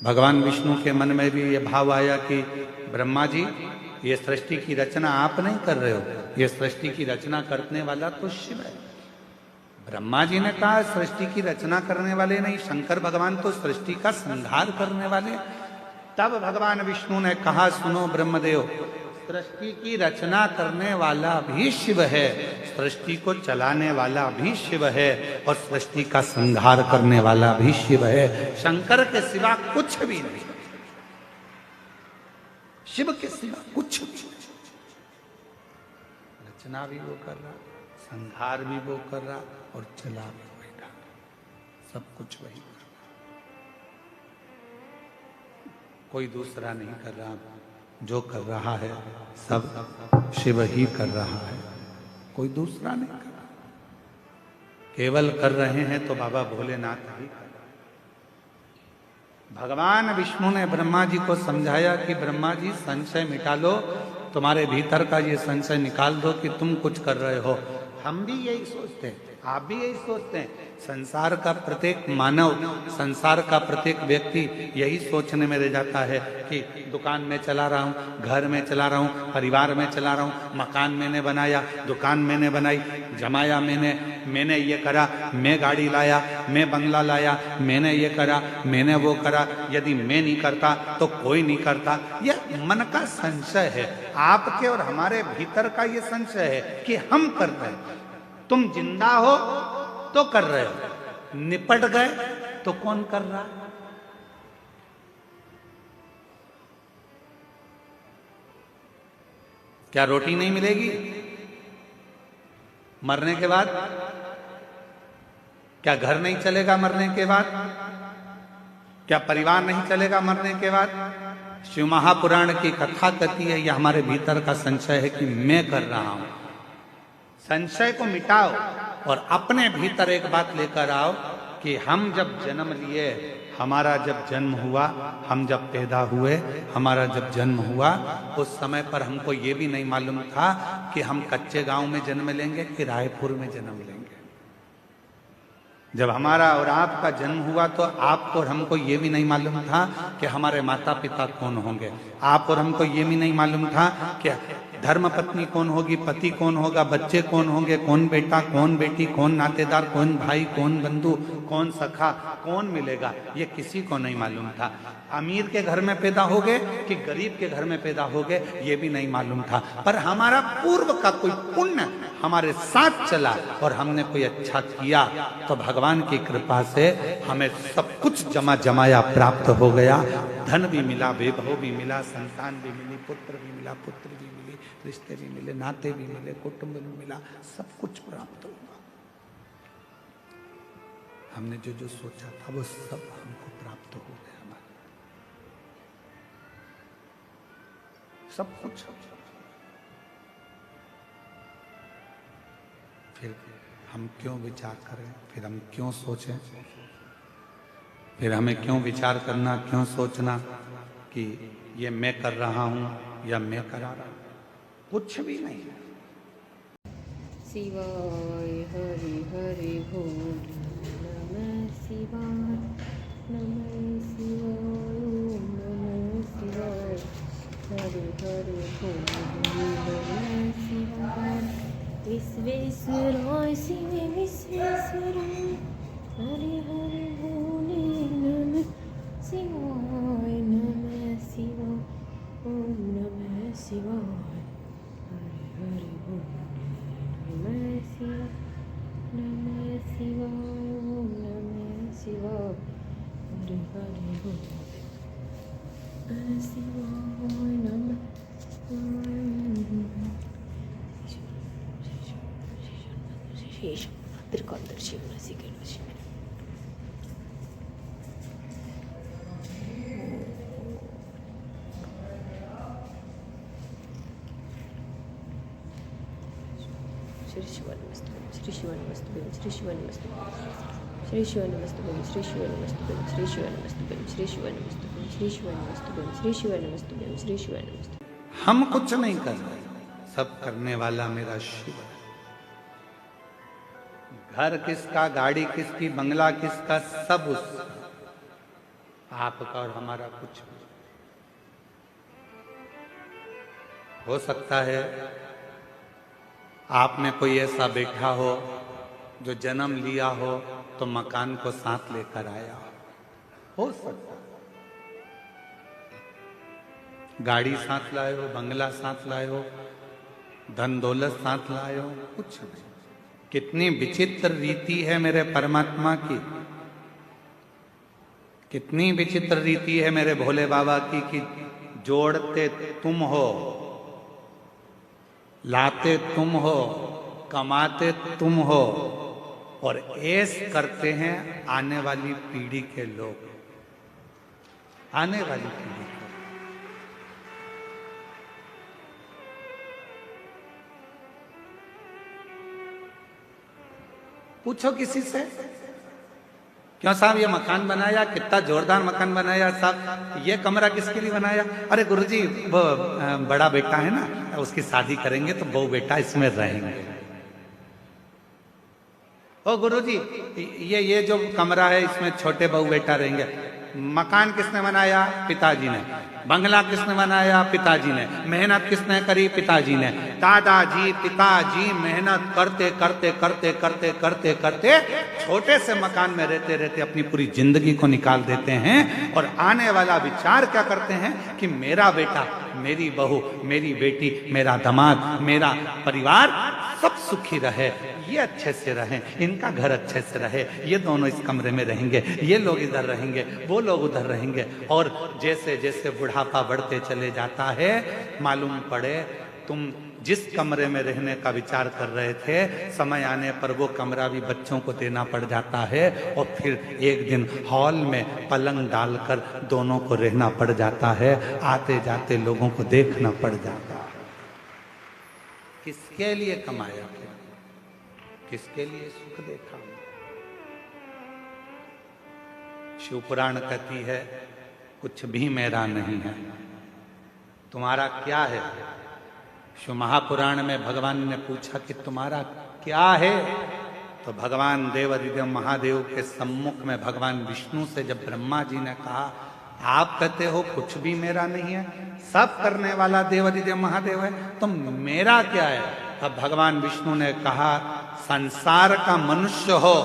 भगवान विष्णु के मन में भी ये भाव आया कि ब्रह्मा जी ये सृष्टि की रचना आप नहीं कर रहे हो, ये सृष्टि की रचना करने वाला तो शिव है। ब्रह्मा जी ने कहा सृष्टि की रचना करने वाले नहीं, शंकर भगवान तो सृष्टि का संहार करने वाले। तब भगवान विष्णु ने कहा सुनो ब्रह्मदेव, सृष्टि की रचना करने वाला भी शिव है, सृष्टि को चलाने वाला भी शिव है, और सृष्टि का संहार करने वाला भी शिव है। शंकर के सिवा कुछ भी नहीं, शिव के सिवा कुछ भी नहीं। रचना भी वो कर रहा, संहार भी वो कर रहा, और चला भी वही रहा, सब कुछ वही कर रहा, कोई दूसरा नहीं कर रहा। जो कर रहा है सब शिव ही कर रहा है, कोई दूसरा नहीं कर रहा। केवल कर रहे हैं तो बाबा भोलेनाथ ही कर रहे। भगवान विष्णु ने ब्रह्मा जी को समझाया कि ब्रह्मा जी संशय मिटा लो, तुम्हारे भीतर का ये संशय निकाल दो कि तुम कुछ कर रहे हो। हम भी यही सोचते हैं, आप भी यही सोचते हैं। संसार का प्रत्येक मानव, संसार का प्रत्येक व्यक्ति यही सोचने में रह जाता है कि दुकान में चला रहा हूँ, घर में चला रहा हूँ, परिवार में चला रहा हूँ, मकान मैंने बनाया, दुकान मैंने बनाई, जमाया मैंने ये करा, मैं गाड़ी लाया, मैं बंगला लाया, मैंने ये करा, मैंने वो करा। यदि मैं नहीं करता तो कोई नहीं करता। यह मन का संशय है, आपके और हमारे भीतर का ये संशय है कि हम कर रहे हैं। तुम जिंदा हो तो कर रहे हो, निपट गए तो कौन कर रहा? क्या रोटी नहीं मिलेगी मरने के बाद? क्या घर नहीं चलेगा मरने के बाद? क्या परिवार नहीं चलेगा मरने के बाद? शिव महापुराण की कथा कहती है यह हमारे भीतर का संशय है कि मैं कर रहा हूं। संशय को मिटाओ और अपने भीतर एक बात लेकर आओ कि हम जब जन्म लिए, हमारा जब जन्म हुआ, हम जब पैदा हुए, हमारा जब जन्म हुआ, उस समय पर हमको ये भी नहीं मालूम था कि हम कच्चे गांव में जन्म लेंगे कि रायपुर में जन्म लेंगे। जब हमारा और आपका जन्म हुआ तो आपको और हमको ये भी नहीं मालूम था कि हमारे माता पिता कौन होंगे। आप और हमको ये भी नहीं मालूम था कि धर्म पत्नी कौन होगी, पति कौन होगा, बच्चे कौन होंगे, कौन बेटा, कौन बेटी, कौन नातेदार, कौन भाई, कौन बंधु, कौन सखा, कौन मिलेगा, ये किसी को नहीं मालूम था। अमीर के घर में पैदा हो गए कि गरीब के घर में पैदा हो गए, ये भी नहीं मालूम था। पर हमारा पूर्व का कोई पुण्य हमारे साथ चला और हमने कोई अच्छा किया तो भगवान की कृपा से हमें सब कुछ जमाया प्राप्त हो गया। धन भी मिला, वैभव भी मिला, संतान भी मिली, पुत्र भी मिला, पुत्र भी मिली, रिश्ते भी मिले, नाते भी मिले, कुटुंब भी मिला, सब कुछ प्राप्त हुआ। हमने जो जो सोचा था वो सब हमको प्राप्त हो गया। हमारा सब कुछ फिर हम क्यों विचार करें, फिर हम क्यों सोचें, फिर हमें क्यों विचार करना, क्यों सोचना कि ये मैं कर रहा हूं या मैं करा रहा हूं। कुछ भी नहीं है। शिवाय हरि हरि बोल नमः शिवाय नमः शिवाय ओम नमः शिवाय हरि हरि बोल नमः शिवाय विश्वेश्वराय शिव विश्वेश्वराय हरि हरि बोले नमः शिवाय नमः शिवाय ओम नमः शिवाय हरि हरि बोले नमः शिवाय ओम नमः शिवाय हरि हरि बोले नमः शिवाय नमः शेष त्रिकालदर्शी रसिक श्री शिवानमस्तुभ्यं श्री शिवानमस्तुभ्यं श्री शिवानमस्तुभ्यं श्री शिवानमस्तुभ्यं श्री शिवानमस्तुभ्यं श्री शिवानमस्तुभ्यं श्री शिवानमस्तुभ्यं श्री शिवानमस्तुभ्यं श्री शिवानमस्तुभ्यं श्री शिवानमस्तुभ्यं। हम कुछ नहीं कर रहे, सब करने वाला मेरा शिव है। घर किसका, गाड़ी किसकी, बंगला किसका, सब उसका। आपका और हमारा कुछ नहीं। हो सकता है आप में कोई ऐसा बैठा हो जो जन्म लिया हो तो मकान को साथ लेकर आया हो सकता है। गाड़ी साथ लाए हो, बंगला साथ लाए हो, धन दौलत साथ लाए हो, कुछ नहीं। कितनी विचित्र रीति है मेरे परमात्मा की, कितनी विचित्र रीति है मेरे भोले बाबा की कि जोड़ते तुम हो, लाते तुम हो, कमाते तुम हो और ऐश करते हैं आने वाली पीढ़ी के लोग, आने वाली पीढ़ी के। पूछो किसी से, क्यों साहब ये मकान बनाया, कितना जोरदार मकान बनाया साहब, ये कमरा किसके लिए बनाया? अरे गुरुजी वो बड़ा बेटा है ना, उसकी शादी करेंगे तो बहू बेटा इसमें रहेंगे। ओ गुरुजी ये जो कमरा है इसमें छोटे बहू बेटा रहेंगे। मकान किसने बनाया? पिताजी ने। बंगला किसने बनाया? पिताजी ने। मेहनत किसने करी? पिताजी ने। दादाजी पिताजी मेहनत करते करते करते करते करते करते छोटे से मकान में रहते रहते अपनी पूरी जिंदगी को निकाल देते हैं और आने वाला विचार क्या करते हैं कि मेरा बेटा, मेरी बहू, मेरी बेटी, मेरा दामाद, मेरा परिवार सब सुखी रहे, ये अच्छे से रहें, इनका घर अच्छे से रहे, ये दोनों इस कमरे में रहेंगे, ये लोग इधर रहेंगे, वो लोग उधर रहेंगे। और जैसे जैसे बुढ़ापा बढ़ते चले जाता है, मालूम पड़े तुम जिस कमरे में रहने का विचार कर रहे थे, समय आने पर वो कमरा भी बच्चों को देना पड़ जाता है और फिर एक दिन हॉल में पलंग डालकर दोनों को रहना पड़ जाता है, आते जाते लोगों को देखना पड़ जाता है। किसके लिए कमाया, किसके लिए सुख देखा? शिव पुराण कहती है कुछ भी मेरा नहीं है, तुम्हारा क्या है? शिव महापुराण में भगवान ने पूछा कि तुम्हारा क्या है? तो भगवान देवाधिदेव महादेव के सम्मुख में भगवान विष्णु से जब ब्रह्मा जी ने कहा आप कहते हो कुछ भी मेरा नहीं है, सब करने वाला देवाधिदेव महादेव है, तो मेरा क्या है? अब भगवान विष्णु ने कहा संसार का मनुष्य हो,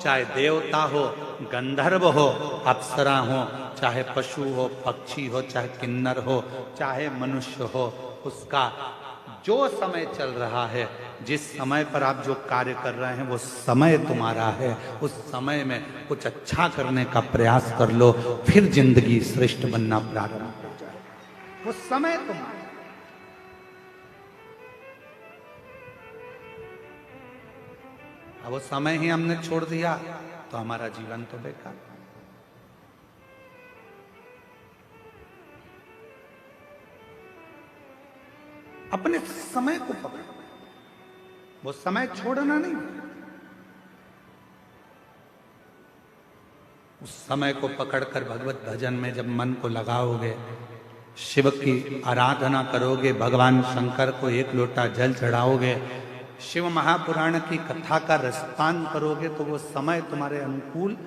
चाहे देवता हो, गंधर्व हो, अप्सरा हो, चाहे पशु हो, पक्षी हो, चाहे किन्नर हो, चाहे मनुष्य हो, उसका जो समय चल रहा है, जिस समय पर आप जो कार्य कर रहे हैं वो समय तुम्हारा है। उस समय में कुछ अच्छा करने का प्रयास कर लो, फिर जिंदगी श्रेष्ठ बनना प्रारंभ हो जाए। वो समय तुम्हारा। अब वो समय ही हमने छोड़ दिया तो हमारा जीवन तो बेकार। अपने समय को पकड़ो। वो समय छोड़ना नहीं। उस समय को पकड़कर भगवत भजन में जब मन को लगाओगे, शिव की आराधना करोगे, भगवान शंकर को एक लोटा जल चढ़ाओगे, शिव महापुराण की कथा का रसपान करोगे, तो वो समय तुम्हारे अनुकूल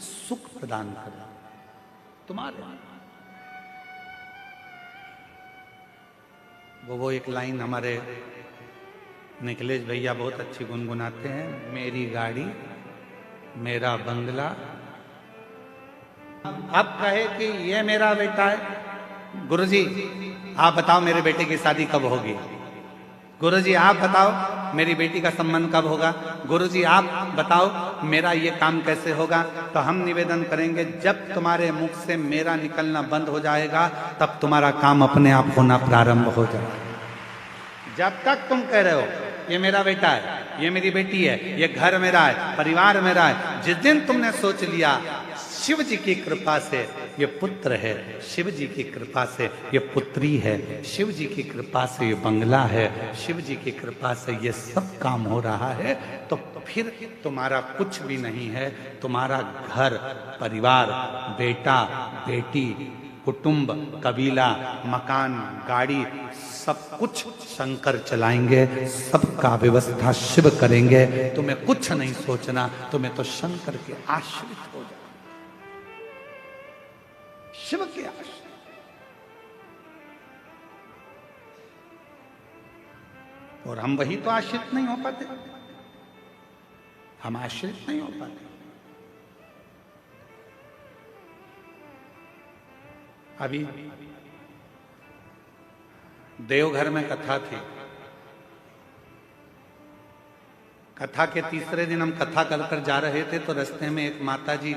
सुख प्रदान करेगा तुम्हारे। वो एक लाइन हमारे निखिलेश भैया बहुत अच्छी गुनगुनाते हैं, मेरी गाड़ी मेरा बंगला। अब कहे कि ये मेरा बेटा है, गुरुजी आप बताओ मेरे बेटे की शादी कब होगी, गुरुजी आप बताओ मेरी बेटी का संबंध कब होगा, गुरुजी आप बताओ मेरा ये काम कैसे होगा। तो हम निवेदन करेंगे, जब तुम्हारे मुख से मेरा निकलना बंद हो जाएगा तब तुम्हारा काम अपने आप होना प्रारंभ हो जाएगा। जब तक तुम कह रहे हो ये मेरा बेटा है, ये मेरी बेटी है, ये घर मेरा है, परिवार मेरा है, जिस दिन तुमने सोच लिया शिव जी की कृपा से ये पुत्र है, शिव जी की कृपा से ये पुत्री है, शिव जी की कृपा से ये बंगला है, शिव जी की कृपा से ये सब काम हो रहा है, तो फिर तुम्हारा कुछ भी नहीं है। तुम्हारा घर परिवार, बेटा बेटी, कुटुंब, कबीला, मकान, गाड़ी, सब कुछ शंकर चलाएंगे, सबका व्यवस्था शिव करेंगे। तुम्हें कुछ नहीं सोचना, तुम्हें तो शंकर के आश्रित हो जाना, शिव के आश्रित। और हम वही तो आश्रित नहीं हो पाते, हम आश्रित नहीं हो पाते। अभी देवघर में कथा थी, कथा के तीसरे दिन हम कथा कर जा रहे थे, तो रास्ते में एक माता जी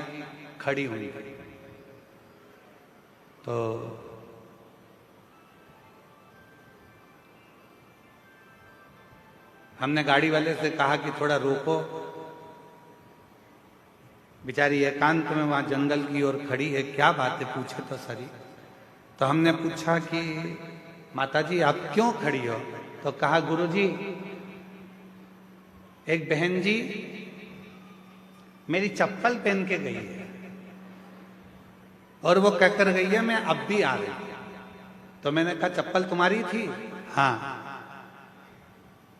खड़ी हुई, तो हमने गाड़ी वाले से कहा कि थोड़ा रोको, बेचारी एकांत में वहां जंगल की ओर खड़ी है, क्या बात है पूछे तो सरी। तो हमने पूछा कि माता जी आप क्यों खड़ी हो, तो कहा गुरुजी एक बहन जी मेरी चप्पल पहन के गई है और वो कहकर गई है मैं अब भी आ रही। तो मैंने कहा चप्पल तुम्हारी थी? हाँ।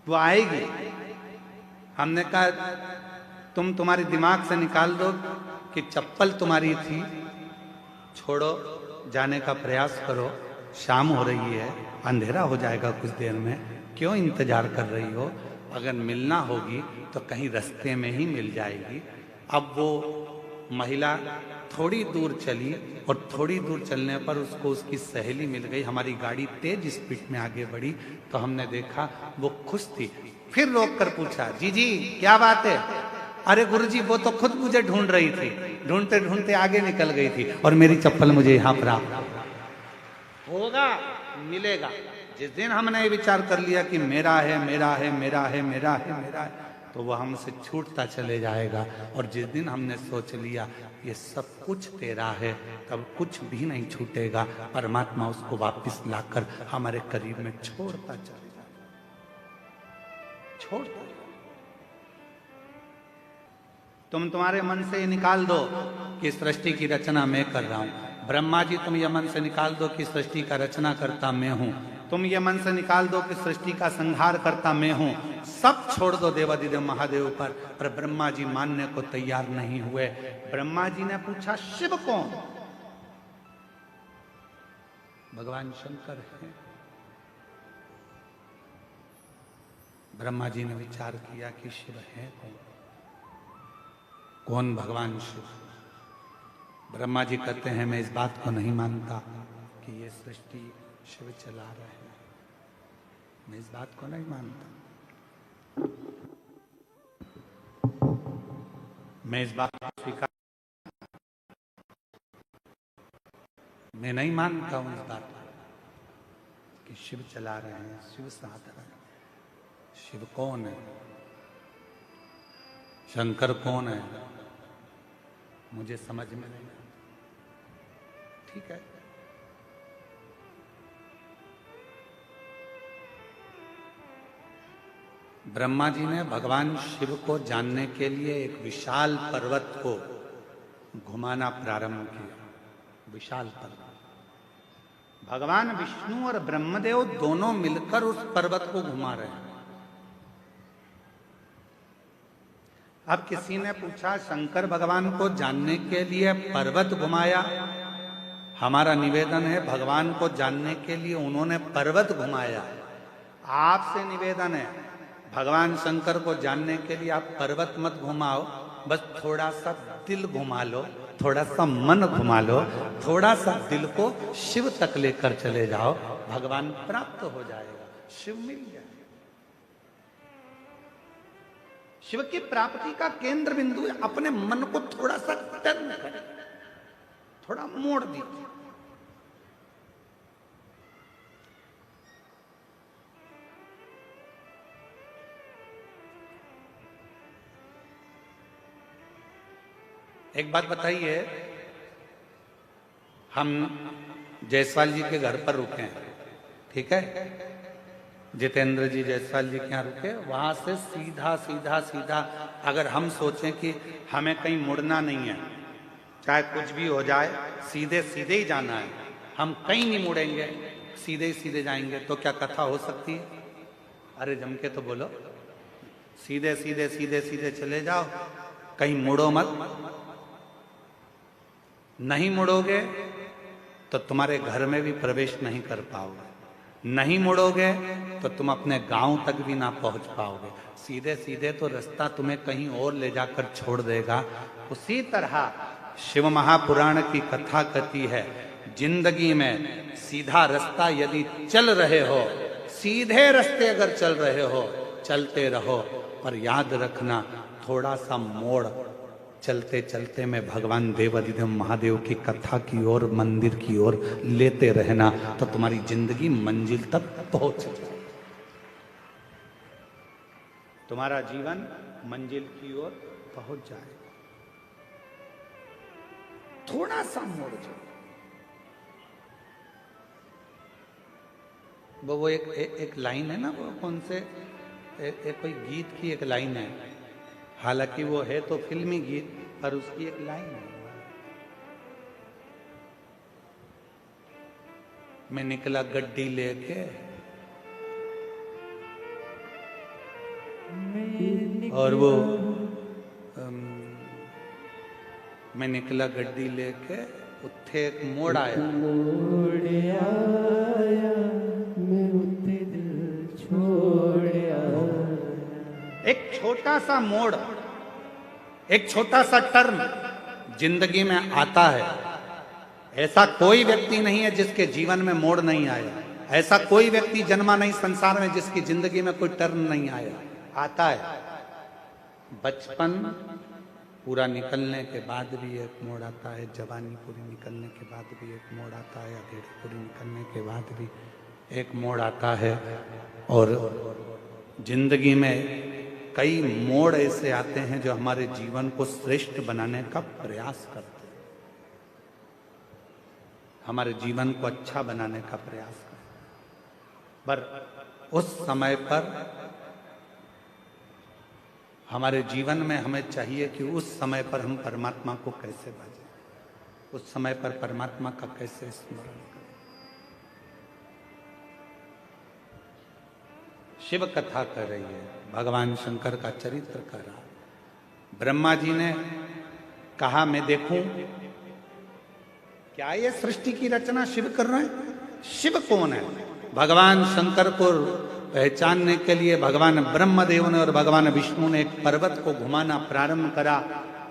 वो आएगी? हमने कहा तुम्हारे दिमाग से निकाल दो कि चप्पल तुम्हारी थी, छोड़ो, जाने का प्रयास करो, शाम हो रही है, अंधेरा हो जाएगा कुछ देर में, क्यों इंतजार कर रही हो, अगर मिलना होगी तो कहीं रास्ते में ही मिल जाएगी। अब वो महिला थोड़ी दूर चली और थोड़ी दूर चलने पर उसको उसकी सहेली मिल गई। हमारी गाड़ी तेज स्पीड में आगे बढ़ी तो हमने देखा वो खुश थी। फिर रोक कर पूछा जी जी क्या बात है? अरे गुरुजी वो तो खुद मुझे ढूंढ रही थी, ढूंढते ढूंढते आगे निकल गई थी और मेरी चप्पल मुझे यहाँ प्राप्त होगा, मिलेगा। जिस दिन हमने ये विचार कर लिया कि मेरा है मेरा है मेरा है मेरा है मेरा है, तो वह हमसे छूटता चले जाएगा। और जिस दिन हमने सोच लिया ये सब कुछ तेरा है, तब कुछ भी नहीं छूटेगा, परमात्मा उसको वापस लाकर हमारे करीब में छोड़ता चले जाएगा, छोड़ता। तुम्हारे मन से ये निकाल दो कि सृष्टि की रचना मैं कर रहा हूं। ब्रह्मा जी तुम ये मन से निकाल दो कि सृष्टि का रचना करता मैं हूं। तुम ये मन से निकाल दो कि सृष्टि का संहार करता मैं हूं। सब छोड़ दो देवादिदेव महादेव पर ब्रह्मा जी मानने को तैयार नहीं हुए। ब्रह्मा जी ने पूछा शिव कौन? भगवान शंकर है। ब्रह्मा जी ने विचार किया कि शिव है कौन? कौन भगवान शिव? ब्रह्मा जी कहते हैं मैं इस बात को नहीं मानता कि ये सृष्टि शिव चला रहे हैं, मैं इस बात को नहीं मानता, मैं इस बात को स्वीकार, मैं नहीं मानता हूं इस बात को कि शिव चला रहे हैं, शिव साथ रहे हैं। शिव कौन है? शंकर कौन है? मुझे समझ में नहीं आता। ठीक है, ब्रह्मा जी ने भगवान शिव को जानने के लिए एक विशाल पर्वत को घुमाना प्रारंभ किया। विशाल पर्वत, भगवान विष्णु और ब्रह्मदेव दोनों मिलकर उस पर्वत को घुमा रहे हैं। अब किसी ने पूछा, शंकर भगवान को जानने के लिए पर्वत घुमाया? हमारा निवेदन है, भगवान को जानने के लिए उन्होंने पर्वत घुमाया। आपसे निवेदन है, भगवान शंकर को जानने के लिए आप पर्वत मत घुमाओ, बस थोड़ा सा दिल घुमा लो, थोड़ा सा मन घुमा लो, थोड़ा सा दिल को शिव तक लेकर चले जाओ, भगवान प्राप्त हो जाएगा, शिव मिल जाएगा। शिव की प्राप्ति का केंद्र बिंदु है, अपने मन को थोड़ा सा टर्न करें, थोड़ा मोड़ दीजिए। एक बात बताइए, हम जायसवाल जी के घर पर रुके हैं, ठीक है? जितेंद्र जी जायसवाल जी के यहाँ रुके, वहां से सीधा सीधा सीधा अगर हम सोचें कि हमें कहीं मुड़ना नहीं है, चाहे कुछ भी हो जाए, सीधे सीधे ही जाना है, हम कहीं नहीं मुड़ेंगे, सीधे ही सीधे जाएंगे, तो क्या कथा हो सकती है? अरे जम के तो बोलो, सीधे सीधे सीधे सीधे चले जाओ, कहीं मुड़ो मत। नहीं मुड़ोगे तो तुम्हारे घर में भी प्रवेश नहीं कर पाओगे, नहीं मुड़ोगे तो तुम अपने गांव तक भी ना पहुंच पाओगे। सीधे सीधे तो रास्ता तुम्हें कहीं और ले जाकर छोड़ देगा। उसी तरह शिव महापुराण की कथा कहती है, जिंदगी में सीधा रास्ता यदि चल रहे हो, सीधे रास्ते अगर चल रहे हो, चलते रहो, पर याद रखना थोड़ा सा मोड़ चलते चलते में भगवान देवाधिदेव महादेव की कथा की ओर, मंदिर की ओर लेते रहना, तो तुम्हारी जिंदगी मंजिल तक पहुंच जाए, तुम्हारा जीवन मंजिल की ओर पहुंच जाए। थोड़ा सा मोड़ जाओ। वो एक लाइन है ना, वो कौन से एक कोई गीत की एक लाइन है, हालांकि वो है तो फिल्मी गीत, पर उसकी एक लाइन है, मैं निकला गड्डी लेके और वो मैं निकला गड्डी लेके, उत्थे एक मोड़ आया, मैं उत्थे दिल छोड़ आया। एक छोटा सा मोड़, एक छोटा सा टर्न जिंदगी में आता है। ऐसा कोई व्यक्ति नहीं है जिसके जीवन में मोड़ नहीं आया, ऐसा कोई व्यक्ति जन्मा नहीं संसार में जिसकी जिंदगी में कोई टर्न नहीं आया। आता है, बचपन पूरा निकलने के बाद भी एक मोड़ आता है, जवानी पूरी निकलने के बाद भी एक मोड़ आता है, अधेड़ी पूरी निकलने के बाद भी एक मोड़ आता है, और जिंदगी में कई मोड़ ऐसे आते हैं जो हमारे जीवन को श्रेष्ठ बनाने का प्रयास करते हैं, हमारे जीवन को अच्छा बनाने का प्रयास करते हैं। पर उस समय पर हमारे जीवन में हमें चाहिए कि उस समय पर हम परमात्मा को कैसे भजें, उस समय पर परमात्मा का कैसे स्मरण करें। शिव कथा कर रही है, भगवान शंकर का चरित्र कर रहा। ब्रह्मा जी ने कहा, मैं देखूं क्या ये सृष्टि की रचना शिव कर रहे हैं? शिव कौन है? भगवान शंकर को पहचानने के लिए भगवान ब्रह्मदेव ने और भगवान विष्णु ने एक पर्वत को घुमाना प्रारंभ करा।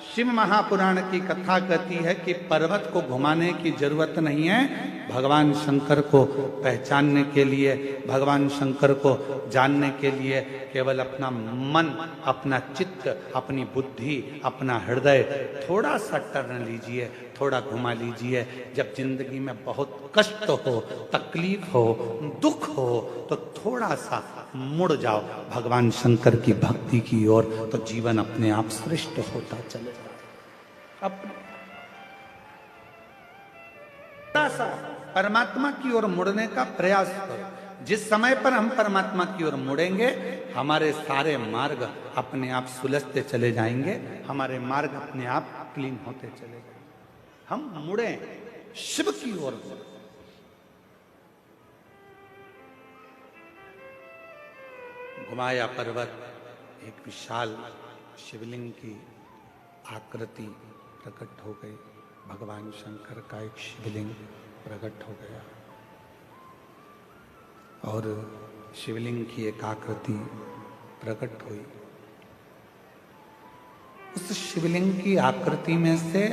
शिव महापुराण की कथा कहती है कि पर्वत को घुमाने की जरूरत नहीं है, भगवान शंकर को पहचानने के लिए, भगवान शंकर को जानने के लिए केवल अपना मन, अपना चित्त, अपनी बुद्धि, अपना हृदय थोड़ा सा टर्न लीजिए, थोड़ा घुमा लीजिए। जब जिंदगी में बहुत कष्ट हो, तकलीफ हो, दुख हो, तो थोड़ा सा मुड़ जाओ भगवान शंकर की भक्ति की ओर, तो जीवन अपने आप श्रेष्ठ होता चले जाए। थोड़ा सा परमात्मा की ओर मुड़ने का प्रयास करो। जिस समय पर हम परमात्मा की ओर मुड़ेंगे, हमारे सारे मार्ग अपने आप सुलझते चले जाएंगे, हमारे मार्ग अपने आप क्लीन होते चले जाएंगे। हम मुड़े शिव की ओर। घुमाया पर्वत, एक विशाल शिवलिंग की आकृति प्रकट हो गई। भगवान शंकर का एक शिवलिंग प्रकट हो गया और शिवलिंग की एक आकृति प्रकट हुई। उस शिवलिंग की आकृति में से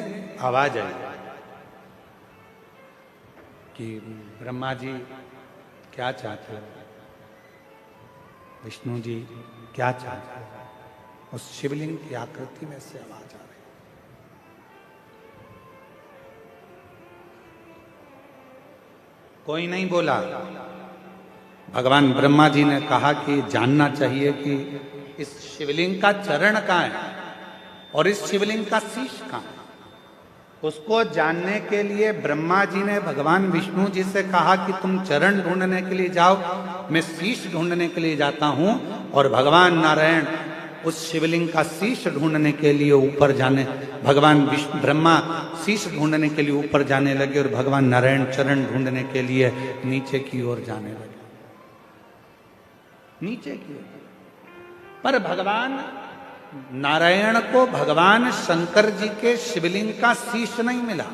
आवाज आई कि ब्रह्मा जी क्या चाहते हो, विष्णु जी क्या चाहते हो। उस शिवलिंग की आकृति में से आवाज आ रही। कोई नहीं बोला। भगवान ब्रह्मा जी ने कहा कि जानना चाहिए कि इस शिवलिंग का चरण कहाँ है और इस शिवलिंग का शीश कहाँ है। उसको जानने के लिए ब्रह्मा जी ने भगवान विष्णु जी से कहा कि तुम चरण ढूंढने के लिए जाओ, मैं शीश ढूंढने के लिए जाता हूं। और भगवान नारायण उस शिवलिंग का शीश ढूंढने के लिए ऊपर जाने, भगवान विष्णु ब्रह्मा शीश ढूंढने के लिए ऊपर जाने लगे और भगवान नारायण चरण ढूंढने के लिए नीचे की ओर जाने लगे, नीचे की ओर। पर भगवान नारायण को भगवान शंकर जी के शिवलिंग का शीश नहीं मिला।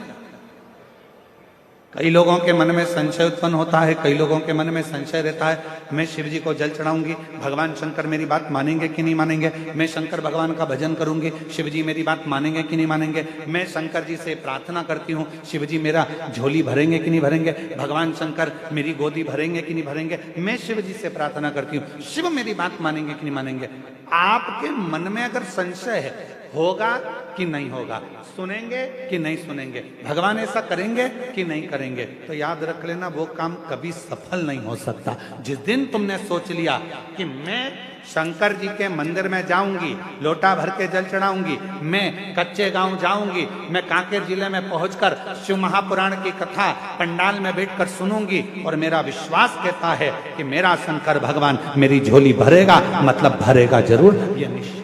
कई लोगों के मन में संशय उत्पन्न होता है, कई लोगों के मन में संशय रहता है, मैं शिव जी को जल चढ़ाऊंगी, भगवान शंकर मेरी बात मानेंगे कि नहीं मानेंगे, मैं शंकर भगवान का भजन करूंगी, शिव जी मेरी बात मानेंगे कि नहीं मानेंगे, मैं शंकर जी से प्रार्थना करती हूँ, शिव जी मेरा झोली भरेंगे कि नहीं भरेंगे, भगवान शंकर मेरी गोदी भरेंगे कि नहीं भरेंगे, मैं शिव जी से प्रार्थना करती हूँ, शिव मेरी बात मानेंगे कि नहीं मानेंगे। आपके मन में अगर संशय है, होगा कि नहीं होगा, सुनेंगे कि नहीं सुनेंगे, भगवान ऐसा करेंगे कि नहीं करेंगे, तो याद रख लेना वो काम कभी सफल नहीं हो सकता। जिस दिन तुमने सोच लिया कि मैं शंकर जी के मंदिर में जाऊंगी, लोटा भर के जल चढ़ाऊंगी, मैं कच्चे गांव जाऊंगी, मैं कांकेर जिले में पहुंचकर शिव महापुराण की कथा पंडाल में बैठकर सुनूंगी और मेरा विश्वास कहता है कि मेरा शंकर भगवान मेरी झोली भरेगा, मतलब भरेगा जरूर, ये निश्चित,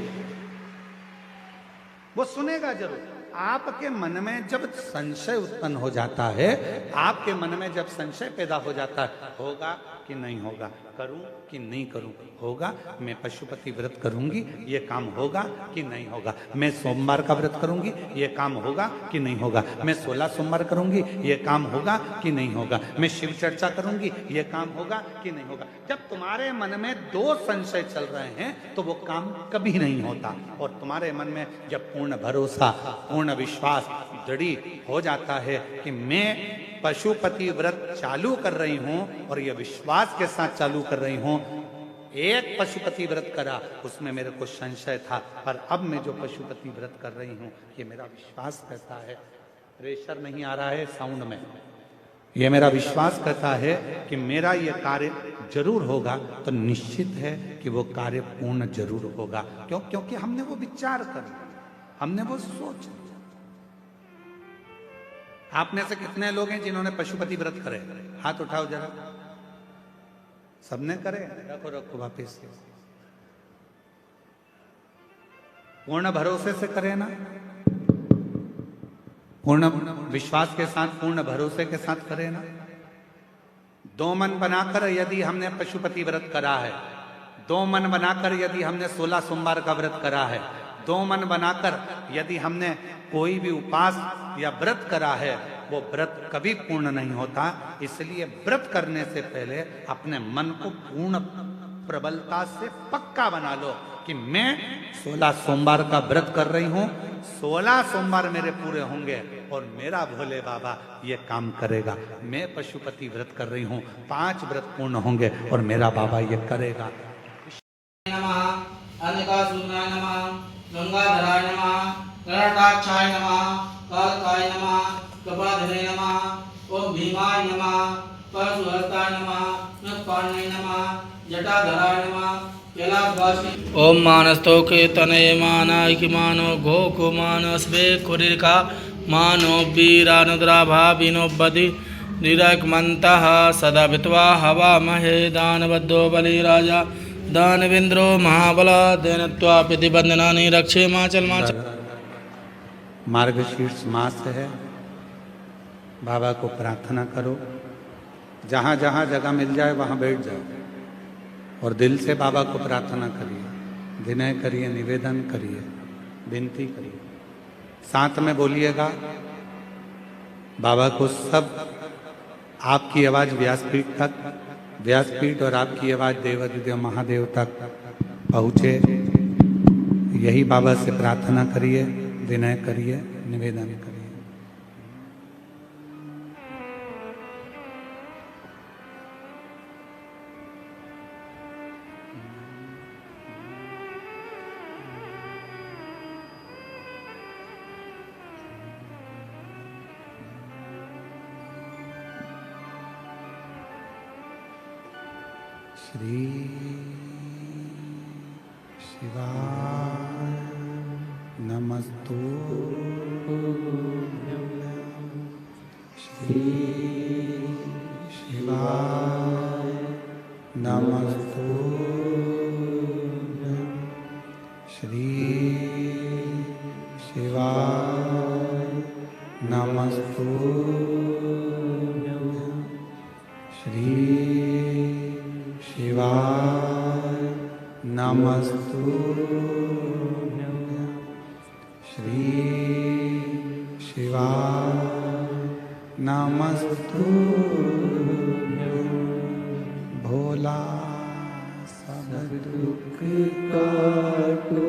वो सुनेगा जरूर। आपके मन में जब संशय उत्पन्न हो जाता है, आपके मन में जब संशय पैदा हो जाता है, होगा कि नहीं होगा, करूं कि नहीं करूं, होगा मैं पशुपति व्रत करूंगी, ये काम होगा कि नहीं होगा, मैं सोमवार का व्रत करूंगी, ये काम होगा कि नहीं होगा, मैं 16 सोमवार करूंगी, ये काम होगा कि नहीं होगा, मैं शिव चर्चा करूंगी, ये काम होगा कि नहीं होगा। जब तुम्हारे मन में दो संशय चल रहे हैं तो वो काम कभी नहीं होता। और तुम्हारे मन में जब पूर्ण भरोसा, पूर्ण विश्वास दृढ़ हो जाता है कि मैं पशुपति व्रत चालू कर रही हूं और यह विश्वास के साथ चालू कर रही हूं, एक पशुपति व्रत करा उसमें मेरे को संशय था, पर अब मैं जो पशुपति व्रत कर रही हूं ये मेरा विश्वास कहता है, प्रेशर नहीं आ रहा है साउंड में, ये मेरा विश्वास कहता है कि मेरा ये कार्य जरूर होगा, तो निश्चित है कि वो कार्य पूर्ण जरूर होगा। क्यों? क्योंकि हमने वो विचार कर लिया, हमने वो सोच लिया। आप में से कितने लोग हैं जिन्होंने पशुपति व्रत करे? हाथ उठाओ जरा। सबने करे? रखो रखो वापिस। पूर्ण भरोसे से करे ना, पूर्ण विश्वास के साथ, पूर्ण भरोसे के साथ करे ना। दो मन बनाकर यदि हमने पशुपति व्रत करा है, दो मन बनाकर यदि हमने 16 सोमवार का व्रत करा है, दो मन बनाकर यदि हमने कोई भी उपास या व्रत करा है, वो व्रत कभी पूर्ण नहीं होता। इसलिए व्रत करने से पहले अपने मन को पूर्ण प्रबलता से पक्का बना लो कि मैं 16 सोमवार का व्रत कर रही हूं, 16 सोमवार मेरे पूरे होंगे और मेरा भोले बाबा ये काम करेगा। मैं पशुपति व्रत कर रही हूं, 5 व्रत पूर्ण होंगे और मेरा बाबा ये करेगा। अन्नकासूराय नमः, गंगाधराय नमः, गणकाक्षाय नमः, कालकाय नमः, कपाधरे नमः, ओम भीमाय नमः, परशुहस्ताय नमः, नखपाणये नमः, जटाधराय नमः, कैलासवासी। ओम मानस्तोके तनये मानाय कि मानो घोको मानसबे कुरिका मानो वीरानुद्रा भाविनो बदि निरक्मन्तः सदा वित्वा हवामहे दानवद्धो बलिराजा दानवेन्द्रो महाबला देनत्वा प्रतिबंधनानि रक्षेमाचल मार्गशीर्ष मास है, बाबा को प्रार्थना करो, जहाँ जहाँ जगह मिल जाए वहाँ बैठ जाओ और दिल से बाबा को प्रार्थना करिए, विनय करिए, निवेदन करिए, विनती करिए, साथ में बोलिएगा। बाबा को सब आपकी आवाज़ व्यासपीठ तक, व्यासपीठ और आपकी आवाज़ देवादिदेव महादेव तक पहुँचे, यही बाबा से प्रार्थना करिए, विनय करिए, निवेदन करिए। श्री शिवाय नमस्तुभ्यं। श्री शिवाय नमस्तुभ्यं। श्री शिवाय नमस्तुभ्यं। श्री शिवाय नमस्तुभ्यं। श्री शिवाय नमस्तुभ्यं। भोला सब दुख काटो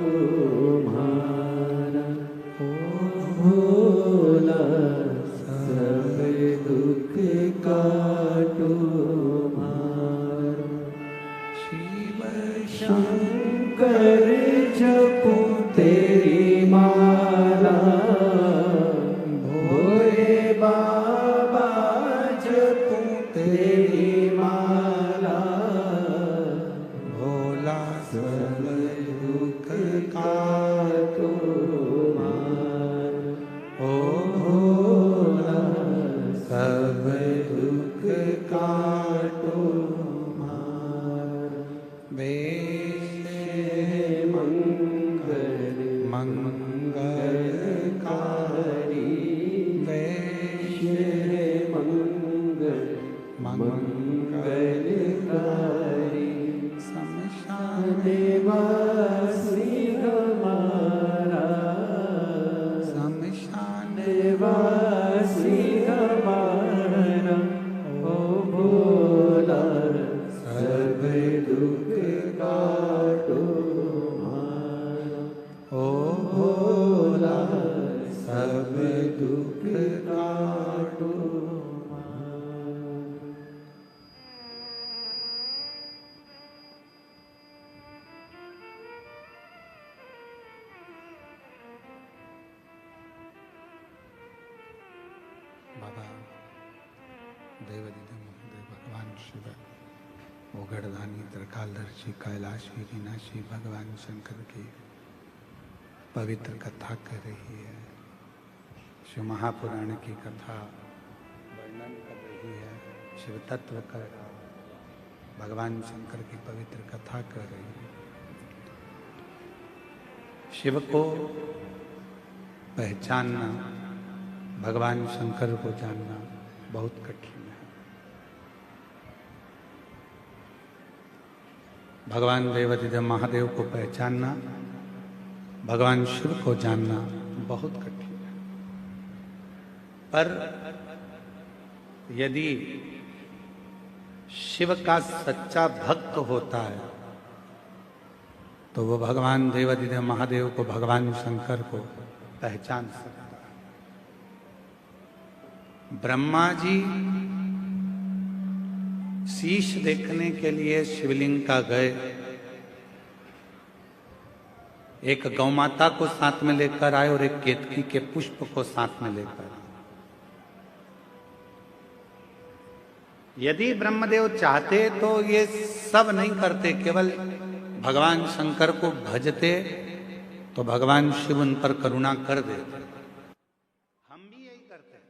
मारा, ओ भोला सब दुख काटो मारा। शिव शंकर जपो तेरी माला, भोले बाबा जपो तेरी माला। भोला सब दुख काटो मारा, ओ भोला सब दुख काटो मारा। मंगलकारी वैश्य मंगलकारी शमशान वासी हमारा, शमशान वासी हमारा। ओ भोला सब दुख काटो मारा, ओ भोला सब दुख काटो मारा। बाबा देवादिदेव महादेव भगवान शिव, ओगड़दानी, त्रिकालदर्शी, कैलाशी, विनाशी भगवान शंकर की पवित्र कथा कर रही है। शिव महापुराण की कथा वर्णन कर रही है, शिव तत्व कर रहा है, भगवान शंकर की पवित्र कथा कर रही है। शिव को पहचानना, भगवान शंकर को जानना बहुत कठिन है। भगवान देवादिदेव महादेव को पहचानना, भगवान शिव को जानना बहुत कठिन है। पर यदि शिव का सच्चा भक्त होता है तो वो भगवान देवादिदेव महादेव को, भगवान शंकर को पहचान सकता है। ब्रह्मा जी शीश देखने के लिए शिवलिंग का गए, एक गौमाता को साथ में लेकर आए और एक केतकी के पुष्प को साथ में लेकर आए। यदि ब्रह्मदेव चाहते तो ये सब नहीं करते, केवल भगवान शंकर को भजते तो भगवान शिव उन पर करुणा कर देते। हम भी यही करते हैं,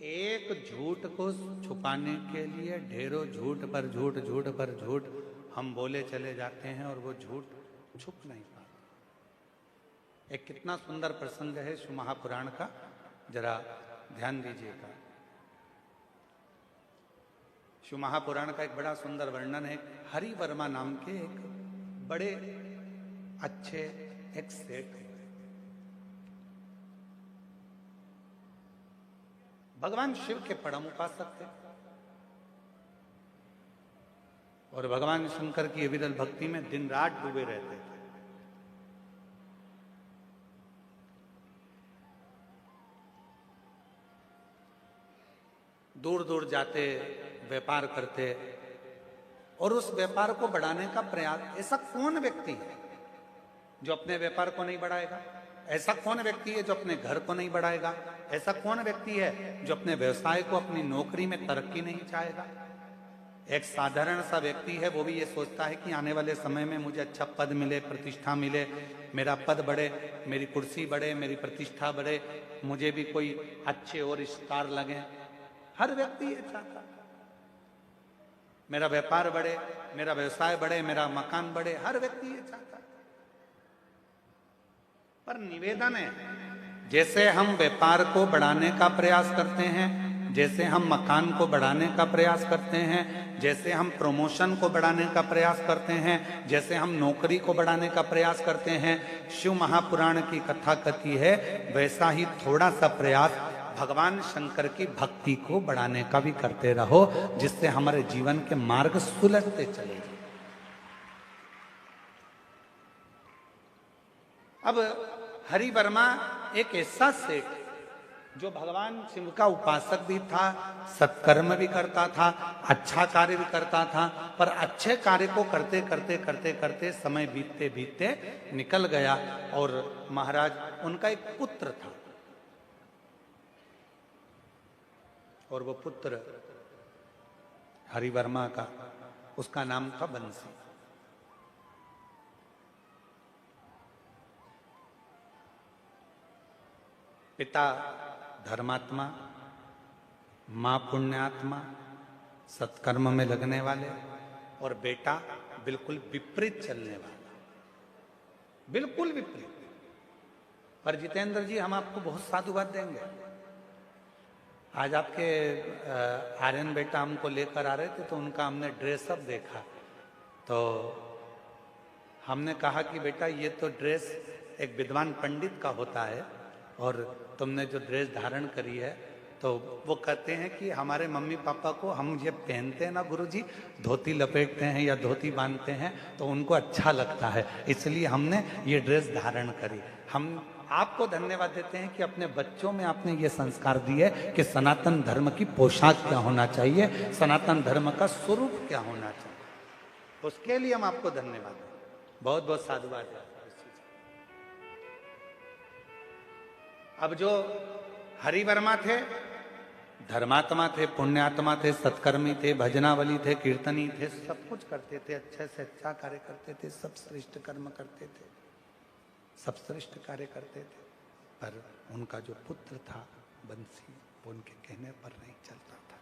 एक झूठ को छुपाने के लिए ढेरों झूठ पर झूठ, झूठ पर झूठ हम बोले चले जाते हैं और वो झूठ छुप नहीं पाता। एक कितना सुंदर प्रसंग है शिव महापुराण का, जरा ध्यान दीजिएगा। शिव महापुराण का एक बड़ा सुंदर वर्णन है। हरि वर्मा नाम के एक बड़े अच्छे एक सेठ है। भगवान शिव के परम उपासक थे और भगवान शंकर की विरल भक्ति में दिन रात डूबे रहते थे। दूर दूर जाते, व्यापार करते और उस व्यापार को बढ़ाने का प्रयास। ऐसा कौन व्यक्ति है जो अपने व्यापार को नहीं बढ़ाएगा? ऐसा कौन व्यक्ति है जो अपने घर को नहीं बढ़ाएगा? ऐसा कौन व्यक्ति है जो अपने व्यवसाय को, अपनी नौकरी में तरक्की नहीं चाहेगा? एक साधारण सा व्यक्ति है, वो भी ये सोचता है कि आने वाले समय में मुझे अच्छा पद मिले, प्रतिष्ठा मिले, मेरा पद बढ़े, मेरी कुर्सी बढ़े, मेरी प्रतिष्ठा बढ़े, मुझे भी कोई अच्छे और स्टार लगे। हर व्यक्ति ये चाहता है मेरा व्यापार बढ़े, मेरा व्यवसाय बढ़े, मेरा मकान बढ़े। हर व्यक्ति ये चाहता है। पर निवेदन है, जैसे हम व्यापार को बढ़ाने का प्रयास करते हैं, जैसे हम मकान को बढ़ाने का प्रयास करते हैं, जैसे हम प्रमोशन को बढ़ाने का प्रयास करते हैं, जैसे हम नौकरी को बढ़ाने का प्रयास करते हैं, शिव महापुराण की कथा कथी है, वैसा ही थोड़ा सा प्रयास भगवान शंकर की भक्ति को बढ़ाने का भी करते रहो, जिससे हमारे जीवन के मार्ग सुलझते चले। अब हरि वर्मा एक ऐसा सेठ जो भगवान शिव का उपासक भी था, सत्कर्म भी करता था, अच्छा कार्य भी करता था, पर अच्छे कार्य को करते करते करते करते समय बीतते बीतते निकल गया। और महाराज, उनका एक पुत्र था और वो पुत्र हरि वर्मा का, उसका नाम था बंसी। पिता धर्मात्मा, मां पुण्यात्मा, सत्कर्म में लगने वाले, और बेटा बिल्कुल विपरीत चलने वाला, बिल्कुल विपरीत। पर जितेंद्र जी, हम आपको बहुत साधुवाद देंगे। आज आपके आर्यन बेटा हमको लेकर आ रहे थे तो उनका हमने ड्रेसअप देखा, तो हमने कहा कि बेटा ये तो ड्रेस एक विद्वान पंडित का होता है और तुमने जो ड्रेस धारण करी है, तो वो कहते हैं कि हमारे मम्मी पापा को हम ये पहनते हैं ना गुरुजी, धोती लपेटते हैं या धोती बांधते हैं तो उनको अच्छा लगता है, इसलिए हमने ये ड्रेस धारण करी। हम आपको धन्यवाद देते हैं कि अपने बच्चों में आपने ये संस्कार दिए कि सनातन धर्म की पोशाक क्या होना चाहिए, सनातन धर्म का स्वरूप क्या होना चाहिए। उसके लिए हम आपको धन्यवाद दें, बहुत बहुत साधुवाद है। अब जो हरि वर्मा थे, धर्मात्मा थे, पुण्यात्मा थे, सत्कर्मी थे, भजनावली थे, कीर्तनी थे, सब कुछ करते थे, अच्छे से अच्छा कार्य करते थे, सब श्रेष्ठ कर्म करते थे, सब श्रेष्ठ कार्य करते थे। पर उनका जो पुत्र था बंसी, वो उनके कहने पर नहीं चलता था।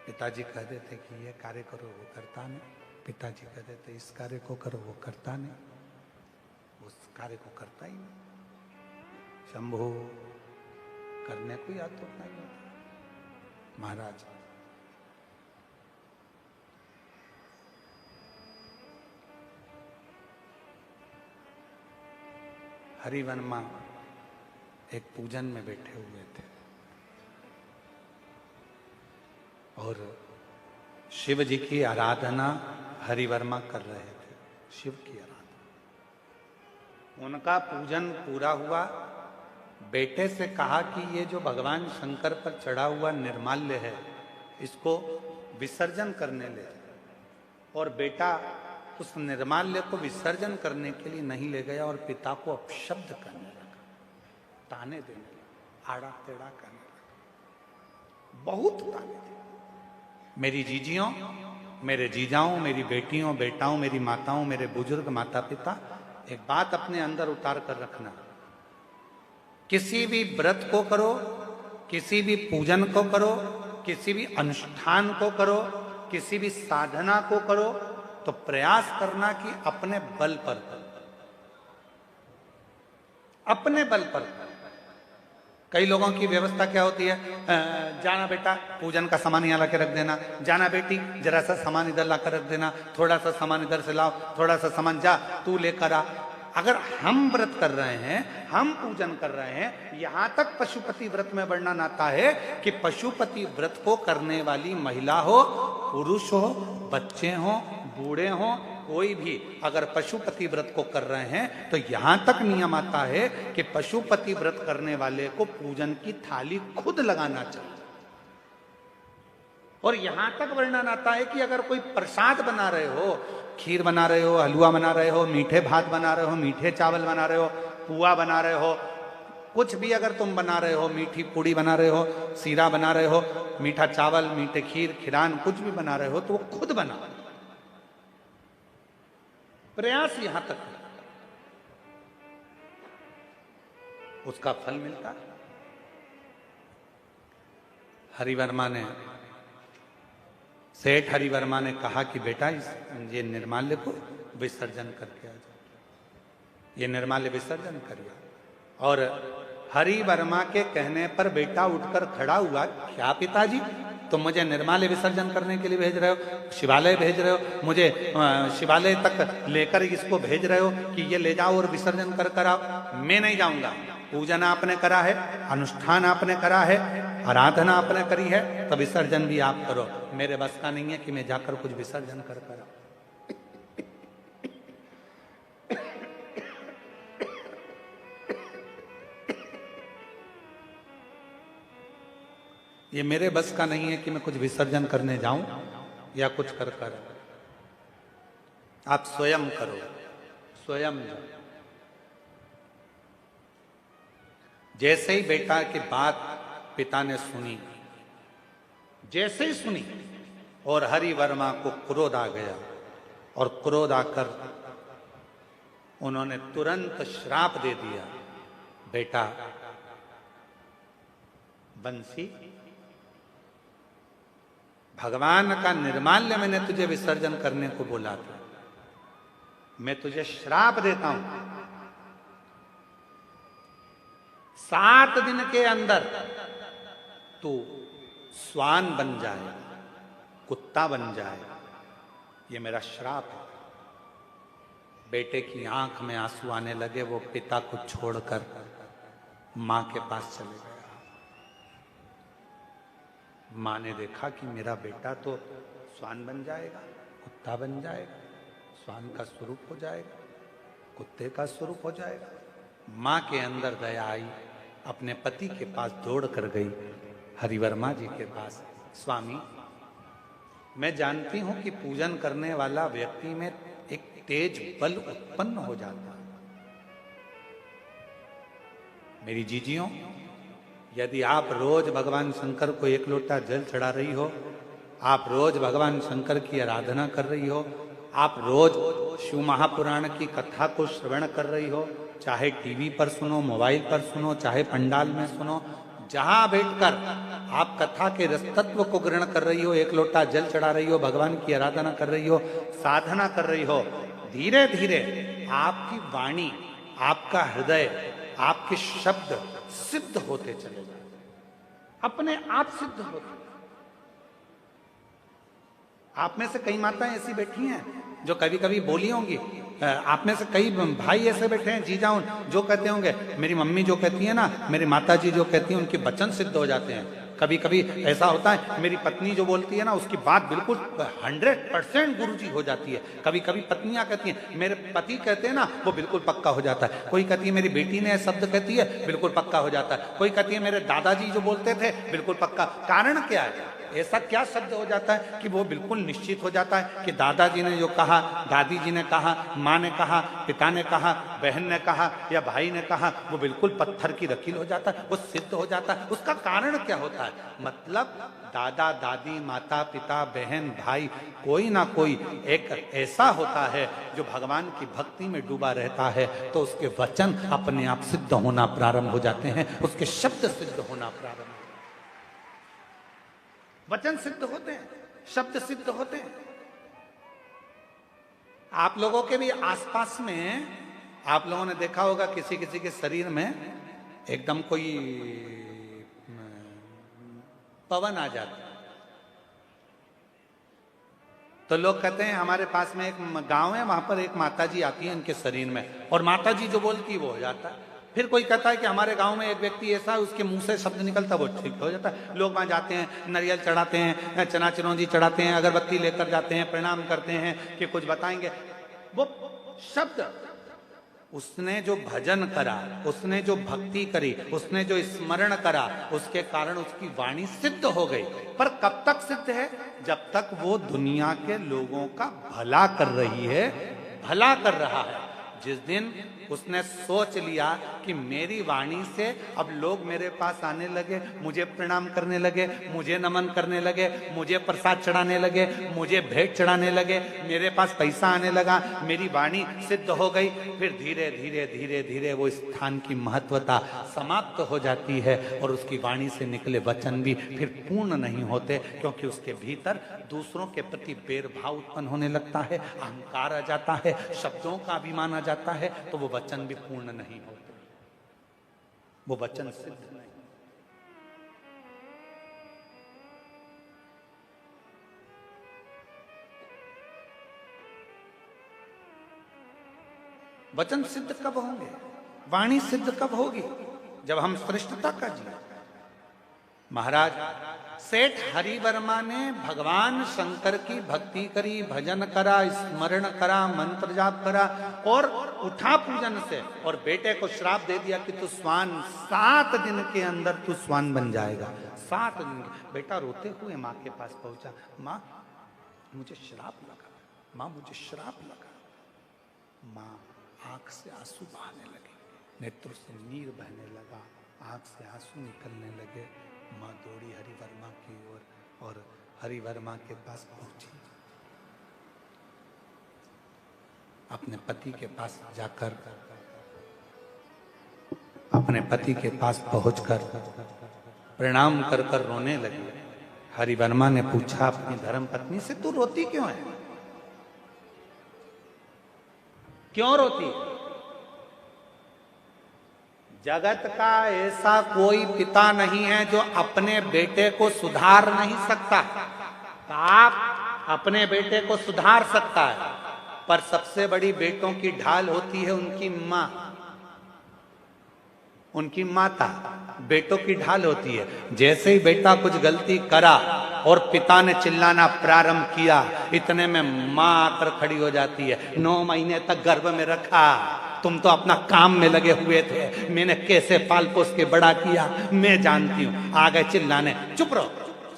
पिताजी कह देते कि ये कार्य करो, वो करता नहीं। पिताजी कह देते इस कार्य को करो, वो करता नहीं, उस कार्य को करता ही नहीं। शंभो करने को याद तो नहीं होता। महाराज, हरि वर्मा एक पूजन में बैठे हुए थे और शिव जी की आराधना हरि वर्मा कर रहे थे, शिव की आराधना। उनका पूजन पूरा हुआ, बेटे से कहा कि ये जो भगवान शंकर पर चढ़ा हुआ निर्माल्य है, इसको विसर्जन करने ले जाओ। और बेटा उस निर्माल्य को विसर्जन करने के लिए नहीं ले गया और पिता को अपशब्द करने लगा, ताने देने लगा, आड़ा टेढ़ा करने लगा, बहुत ताने थे। मेरी जीजियों, मेरे जीजाओं, मेरी बेटियों, बेटाओं, मेरी माताओं, मेरे बुजुर्ग माता पिता, एक बात अपने अंदर उतार कर रखना, किसी भी व्रत को करो, किसी भी पूजन को करो, किसी भी अनुष्ठान को करो, किसी भी साधना को करो, तो प्रयास करना कि अपने बल पर करो, अपने बल पर करो। कई लोगों की व्यवस्था क्या होती है, जाना बेटा पूजन का सामान यहाँ ला के रख देना, जाना बेटी जरा सा सामान इधर ला कर रख देना, थोड़ा सा सामान इधर से लाओ, थोड़ा सा सामान जा तू लेकर आ। अगर हम व्रत कर रहे हैं, हम पूजन कर रहे हैं, यहां तक पशुपति व्रत में वर्णन आता है कि पशुपति व्रत को करने वाली महिला हो, पुरुष हो, बच्चे हो, बूढ़े हो, कोई भी अगर पशुपति व्रत को कर रहे हैं तो यहां तक नियम आता है कि पशुपति व्रत करने वाले को पूजन की थाली खुद लगाना चाहिए। और यहां तक वर्णन आता है कि अगर कोई प्रसाद बना रहे हो, खीर बना रहे हो, हलवा बना रहे हो, मीठे भात बना रहे हो, मीठे चावल बना रहे हो, पुआ बना रहे हो, कुछ भी अगर तुम बना रहे हो, मीठी पूड़ी बना रहे हो, सीरा बना रहे हो, मीठा चावल, मीठे खीर, खिरान कुछ भी बना रहे हो, तो वो खुद बना। प्रयास यहां तक उसका फल मिलता है। हरिवर्मा ने, सेठ हरिवर्मा ने कहा कि बेटा ये निर्माल्य को विसर्जन करके आ जाओ, ये निर्माल्य विसर्जन करिए। और हरिवर्मा के कहने पर बेटा उठकर खड़ा हुआ, क्या पिताजी तुम मुझे निर्माल्य विसर्जन करने के लिए भेज रहे हो, शिवालय भेज रहे हो, मुझे शिवालय तक लेकर इसको भेज रहे हो कि ये ले जाओ और विसर्जन कर कर आओ। मैं नहीं जाऊंगा, पूजन आपने करा है, अनुष्ठान आपने करा है, आराधना आपने करी है, तो विसर्जन भी आप करो। मेरे बस का नहीं है कि मैं जाकर कुछ विसर्जन कर कर आऊं। ये मेरे बस का नहीं है कि मैं कुछ विसर्जन करने जाऊं या कुछ कर कर। आप स्वयं करो, स्वयं जाओ। जैसे ही बेटा की बात पिता ने सुनी, जैसे ही सुनी, और हरिवर्मा को क्रोध आ गया, और क्रोध आकर उन्होंने तुरंत श्राप दे दिया, बेटा बंसी भगवान का निर्माल्य मैंने तुझे विसर्जन करने को बोला था, मैं तुझे श्राप देता हूं, 7 दिन के अंदर तू श्वान बन जाए, कुत्ता बन जाए, ये मेरा श्राप है। बेटे की आंख में आंसू आने लगे, वो पिता को छोड़कर मां के पास चले गए। मां ने देखा कि मेरा बेटा तो श्वान बन जाएगा, कुत्ता बन जाएगा, श्वान का स्वरूप हो जाएगा, कुत्ते का स्वरूप हो जाएगा। मां के अंदर दया आई, अपने पति के पास दौड़ कर गई, हरिवर्मा जी के पास। स्वामी, मैं जानती हूं कि पूजन करने वाला व्यक्ति में एक तेज बल उत्पन्न हो जाता है। मेरी जीजियों, यदि आप रोज भगवान शंकर को 1 लोटा जल चढ़ा रही हो, आप रोज भगवान शंकर की आराधना कर रही हो, आप रोज शिव महापुराण की कथा को श्रवण कर रही हो, चाहे टीवी पर सुनो, मोबाइल पर सुनो, चाहे पंडाल में सुनो, जहां बैठकर आप कथा के रसतत्व को ग्रहण कर रही हो, 1 लोटा जल चढ़ा रही हो, भगवान की आराधना कर रही हो, साधना कर रही हो, धीरे धीरे आपकी वाणी, आपका हृदय, आपके शब्द सिद्ध होते चले जाए, अपने आप सिद्ध होते। आप में से कई माताएं ऐसी बैठी हैं जो कभी कभी बोली होंगी, आप में से कई भाई ऐसे बैठे हैं, जीजाऊं, जो कहते होंगे मेरी मम्मी जो कहती है ना, मेरी माता जी जो कहती हैं, उनके वचन सिद्ध हो जाते हैं। कभी कभी ऐसा होता है, मेरी पत्नी जो बोलती है ना, उसकी बात बिल्कुल 100% गुरुजी हो जाती है। कभी कभी पत्नियां कहती हैं, मेरे पति कहते हैं ना, वो बिल्कुल पक्का हो जाता है। कोई कहती है मेरी बेटी ने शब्द कहती है, बिल्कुल पक्का हो जाता है। कोई कहती है मेरे दादाजी जो बोलते थे, बिल्कुल पक्का। कारण क्या है? ऐसा क्या शब्द हो जाता है कि वो बिल्कुल निश्चित हो जाता है कि दादाजी ने जो कहा, दादी जी ने कहा, माँ ने कहा, पिता ने कहा, बहन ने कहा या भाई ने कहा, वो बिल्कुल पत्थर की लकीर हो जाता है, वो सिद्ध हो जाता है। उसका कारण क्या होता है? मतलब दादा दादी, माता पिता, बहन भाई, कोई ना कोई एक ऐसा होता है जो भगवान की भक्ति में डूबा रहता है, तो उसके वचन अपने आप सिद्ध होना प्रारंभ हो जाते हैं, उसके शब्द सिद्ध होना प्रारंभ हो जाते हैं। वचन सिद्ध होते हैं, शब्द सिद्ध होते हैं। आप लोगों के भी आसपास में आप लोगों ने देखा होगा किसी किसी के शरीर में एकदम कोई पवन आ जाता है, तो लोग कहते हैं हमारे पास में एक गांव है, वहां पर एक माताजी आती है इनके शरीर में, और माताजी जो बोलती है वो हो जाता है। फिर कोई कहता है कि हमारे गांव में एक व्यक्ति ऐसा है, उसके मुंह से शब्द निकलता है, वो ठीक हो जाता है। लोग वहां जाते हैं, नारियल चढ़ाते हैं, चना चिरौंजी चढ़ाते हैं, अगरबत्ती लेकर जाते हैं, प्रणाम करते हैं कि कुछ बताएंगे। वो शब्द, उसने जो भजन करा, उसने जो भक्ति करी, उसने जो स्मरण करा, उसके कारण उसकी वाणी सिद्ध हो गई। पर कब तक सिद्ध है? जब तक वो दुनिया के लोगों का भला कर रही है, भला कर रहा है। जिस दिन उसने सोच लिया कि मेरी वाणी से अब लोग मेरे पास आने लगे, मुझे प्रणाम करने लगे, मुझे नमन करने लगे, मुझे प्रसाद चढ़ाने लगे, मुझे भेंट चढ़ाने लगे, मेरे पास पैसा आने लगा, मेरी वाणी सिद्ध हो गई, फिर धीरे धीरे धीरे धीरे वो स्थान की महत्वता समाप्त हो जाती है और उसकी वाणी से निकले वचन भी फिर पूर्ण नहीं होते, क्योंकि उसके भीतर दूसरों के प्रति भेदभाव उत्पन्न होने लगता है, अहंकार आ जाता है, शब्दों का अभिमान आ जाता है, तो वो वचन भी पूर्ण नहीं होते, वो वचन सिद्ध नहीं। वचन सिद्ध कब होंगे? वाणी सिद्ध कब होगी? जब हम श्रेष्ठता का जिए। महाराज सेठ हरिवर्मा ने भगवान शंकर की भक्ति करी, भजन करा, स्मरण करा, मंत्र जाप करा और उठा पूजन से, और बेटे को श्राप दे दिया कि तू स्वान, 7 दिन के अंदर तू स्वान बन जाएगा। 7 दिन। बेटा रोते हुए माँ के पास पहुंचा, माँ मुझे श्राप लगा, माँ मुझे श्राप लगा। माँ आंख से आंसू बहाने लगे, नेत्र से नीर बहने लगा, आंख से आंसू निकलने लगे। माँ दौड़ी हरिवर्मा की ओर और हरिवर्मा के पास पहुंची। अपने पति के पास जाकर, अपने पति के पास पहुंचकर प्रणाम कर कर रोने लगी। हरिवर्मा ने पूछा अपनी धर्म पत्नी से, तू रोती क्यों है? क्यों रोती? जगत का ऐसा कोई पिता नहीं है जो अपने बेटे को सुधार नहीं सकता। आप अपने बेटे को सुधार सकता है, पर सबसे बड़ी बेटों की ढाल होती है उनकी माँ, उनकी माता बेटों की ढाल होती है। जैसे ही बेटा कुछ गलती करा और पिता ने चिल्लाना प्रारंभ किया, इतने में माँ आकर खड़ी हो जाती है। 9 महीने तक गर्भ में रखा, तुम तो अपना काम में लगे हुए थे, मैंने कैसे पाल पोस के बड़ा किया मैं जानती हूं। आ गए चिल्लाने, चुप रहो,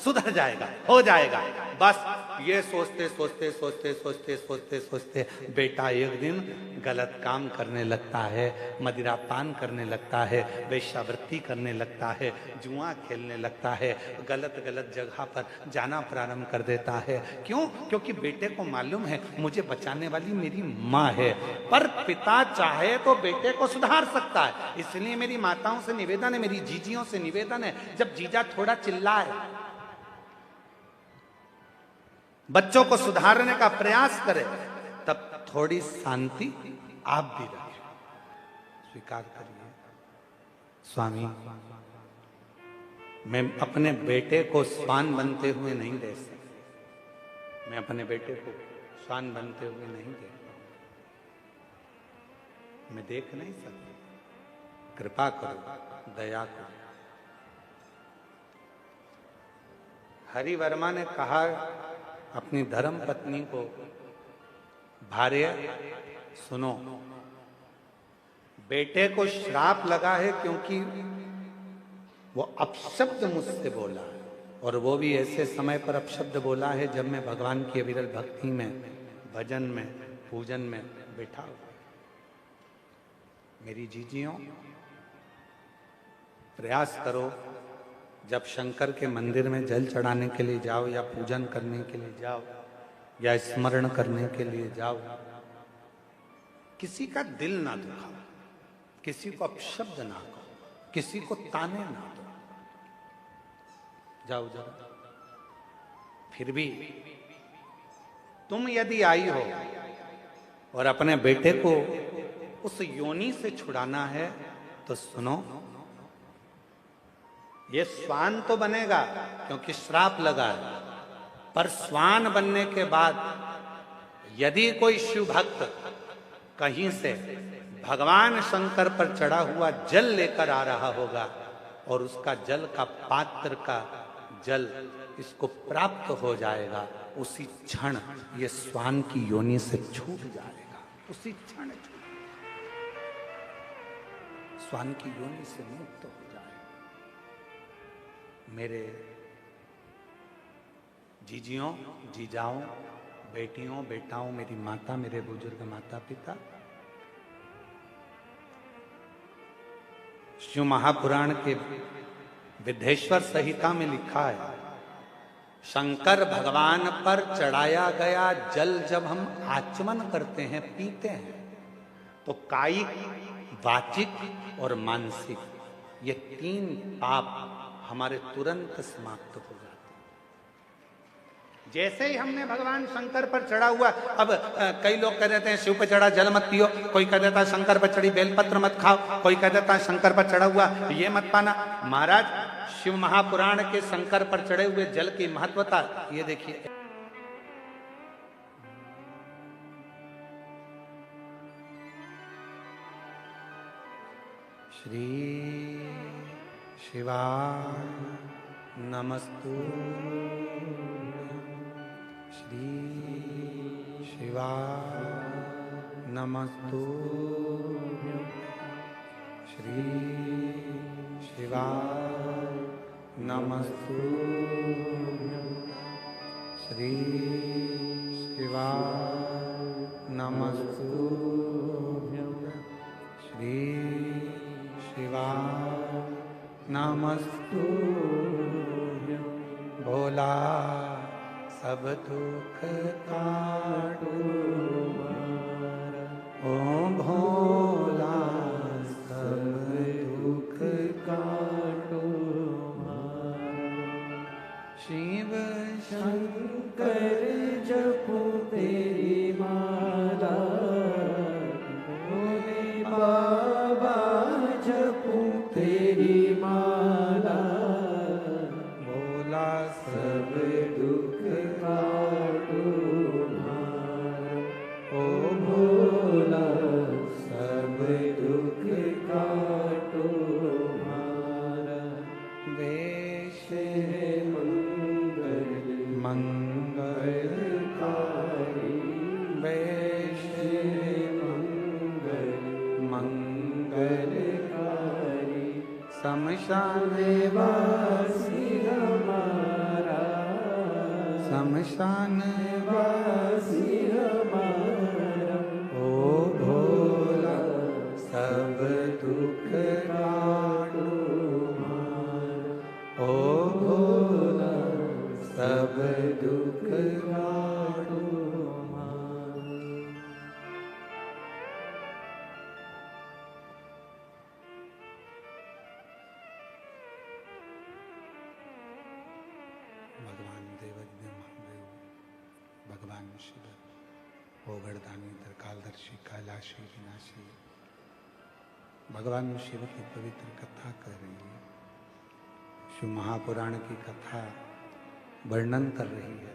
सुधर जाएगा, हो जाएगा। बस ये सोचते सोचते सोचते सोचते सोचते सोचते बेटा एक दिन गलत काम करने लगता है, मदिरा पान करने लगता है, वेश्यावृत्ति करने लगता है, जुआ खेलने लगता है, गलत गलत जगह पर जाना प्रारंभ कर देता है। क्यों? क्योंकि बेटे को मालूम है मुझे बचाने वाली मेरी माँ है, पर पिता चाहे तो बेटे को सुधार सकता है। इसलिए मेरी माताओं से निवेदन है, मेरी जीजियों से निवेदन है, जब जीजा थोड़ा चिल्लाए, बच्चों को सुधारने का प्रयास करे, तब थोड़ी शांति आप भी रखें, स्वीकार करिए। स्वामी, मैं अपने बेटे को स्वान बनते हुए नहीं देख सकता, मैं अपने बेटे को स्वान बनते हुए नहीं देखता, मैं देख नहीं सकता, कृपा करो, दया करो। हरिवर्मा ने कहा अपनी धर्म पत्नी को, भार्य सुनो, बेटे को श्राप लगा है क्योंकि वो अपशब्द मुझसे बोला है, और वो भी ऐसे समय पर अपशब्द बोला है जब मैं भगवान की अविरल भक्ति में, भजन में, पूजन में बैठा हुआ। मेरी जीजियों, प्रयास करो जब शंकर के मंदिर में जल चढ़ाने के लिए जाओ या पूजन करने के लिए जाओ या स्मरण करने के लिए जाओ, किसी का दिल ना दुखाओ, किसी को अपशब्द ना कहो, किसी को ताने ना दो। जाओ जरा। फिर भी तुम यदि आई हो और अपने बेटे को उस योनि से छुड़ाना है तो सुनो, ये स्वान तो बनेगा क्योंकि श्राप लगा है, पर स्वान बनने के बाद यदि कोई शिव भक्त कहीं से भगवान शंकर पर चढ़ा हुआ जल लेकर आ रहा होगा और उसका जल का पात्र का जल इसको प्राप्त हो जाएगा, उसी क्षण ये स्वान की योनि से छूट जाएगा, उसी क्षण स्वान की योनि से मुक्त हो जाएगा। मेरे जीजियों, जीजाओं, बेटियों, बेटाओं, मेरी माता, मेरे बुजुर्ग माता पिता, शिव महापुराण के विद्धेश्वर संहिता में लिखा है, शंकर भगवान पर चढ़ाया गया जल जब हम आचमन करते हैं, पीते हैं, तो कायिक, वाचिक और मानसिक ये 3 पाप हमारे तुरंत समाप्त हो जाते हैं। जैसे ही हमने भगवान शंकर पर चढ़ा हुआ, अब कई लोग कह देते हैं शिव पर चढ़ा जल मत पियो, कोई कह देता है शंकर पर चढ़ी बेलपत्र मत खाओ, कोई कह देता है शंकर पर चढ़ा हुआ ये मत पाना। महाराज, शिव महापुराण के शंकर पर चढ़े हुए जल की महत्वता ये देखिए। श्री शिवाय नमस्तुभ्यं, श्री शिवाय नमस्तुभ्यं, श्री शिवाय नमस्तुभ्यं, श्री शिवाय नमस्तुभ्यं, श्री शिवाय नमस्तुभ्यं। भोला सब दुख काटो मारा, ओ भोला सब दुख काटो मारा। शिव शंकर जपो तेरी माला, भोले बाबा जपो तेरी माला, भोला सब दुख काटो मारा, ओ भोला सब दुख काटो मारा। वेश मंगल मंगलकारी, वेश मंगल मंगलकारी, शमशान वासी हमारा, शमशान वासी हमारा, ओ भोला सब दुख काटो मारा, ओ भोला सब दुख काटो मारा। भगवान देवज्ञ महादेव, भगवान शिव ओगड़दानी त्रिकालदर्शी कैलाशी विनाशी, भगवान शिव की पवित्र कथा कर रही है, शिव महापुराण की कथा वर्णन कर रही है,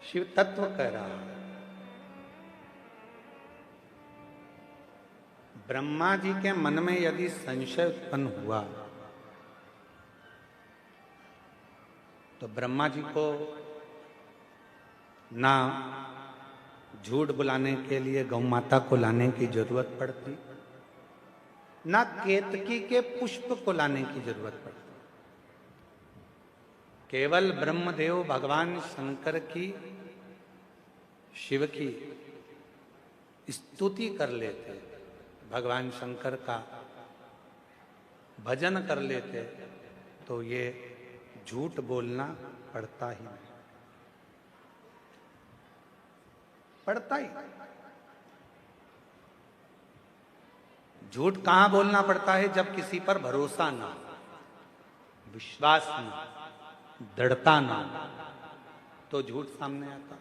शिव तत्व कह रहा है। ब्रह्मा जी के मन में यदि संशय उत्पन्न हुआ तो ब्रह्मा जी को ना झूठ बुलाने के लिए गौ माता को लाने की जरूरत पड़ती, ना केतकी के पुष्प को लाने की जरूरत पड़ती। केवल ब्रह्मदेव भगवान शंकर की, शिव की स्तुति कर लेते, भगवान शंकर का भजन कर लेते, तो ये झूठ बोलना पड़ता ही नहीं, पड़ता ही। झूठ कहां बोलना पड़ता है? जब किसी पर भरोसा ना हो, विश्वास ना, दृढ़ता ना, तो झूठ सामने आता।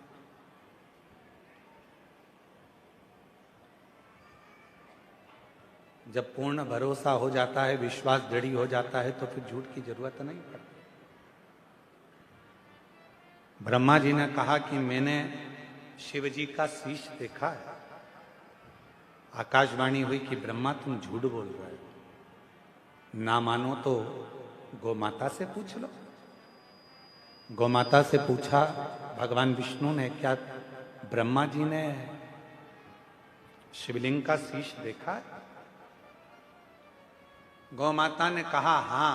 जब पूर्ण भरोसा हो जाता है, विश्वास दृढ़ हो जाता है, तो फिर झूठ की जरूरत नहीं पड़ती। ब्रह्मा जी ने कहा कि मैंने शिव जी का शीश देखा है। आकाशवाणी हुई कि ब्रह्मा तुम झूठ बोल रहे हो, ना मानो तो गोमाता से पूछ लो। गोमाता से पूछा भगवान विष्णु ने, क्या ब्रह्मा जी ने शिवलिंग का शीश देखा है? गोमाता ने कहा हाँ,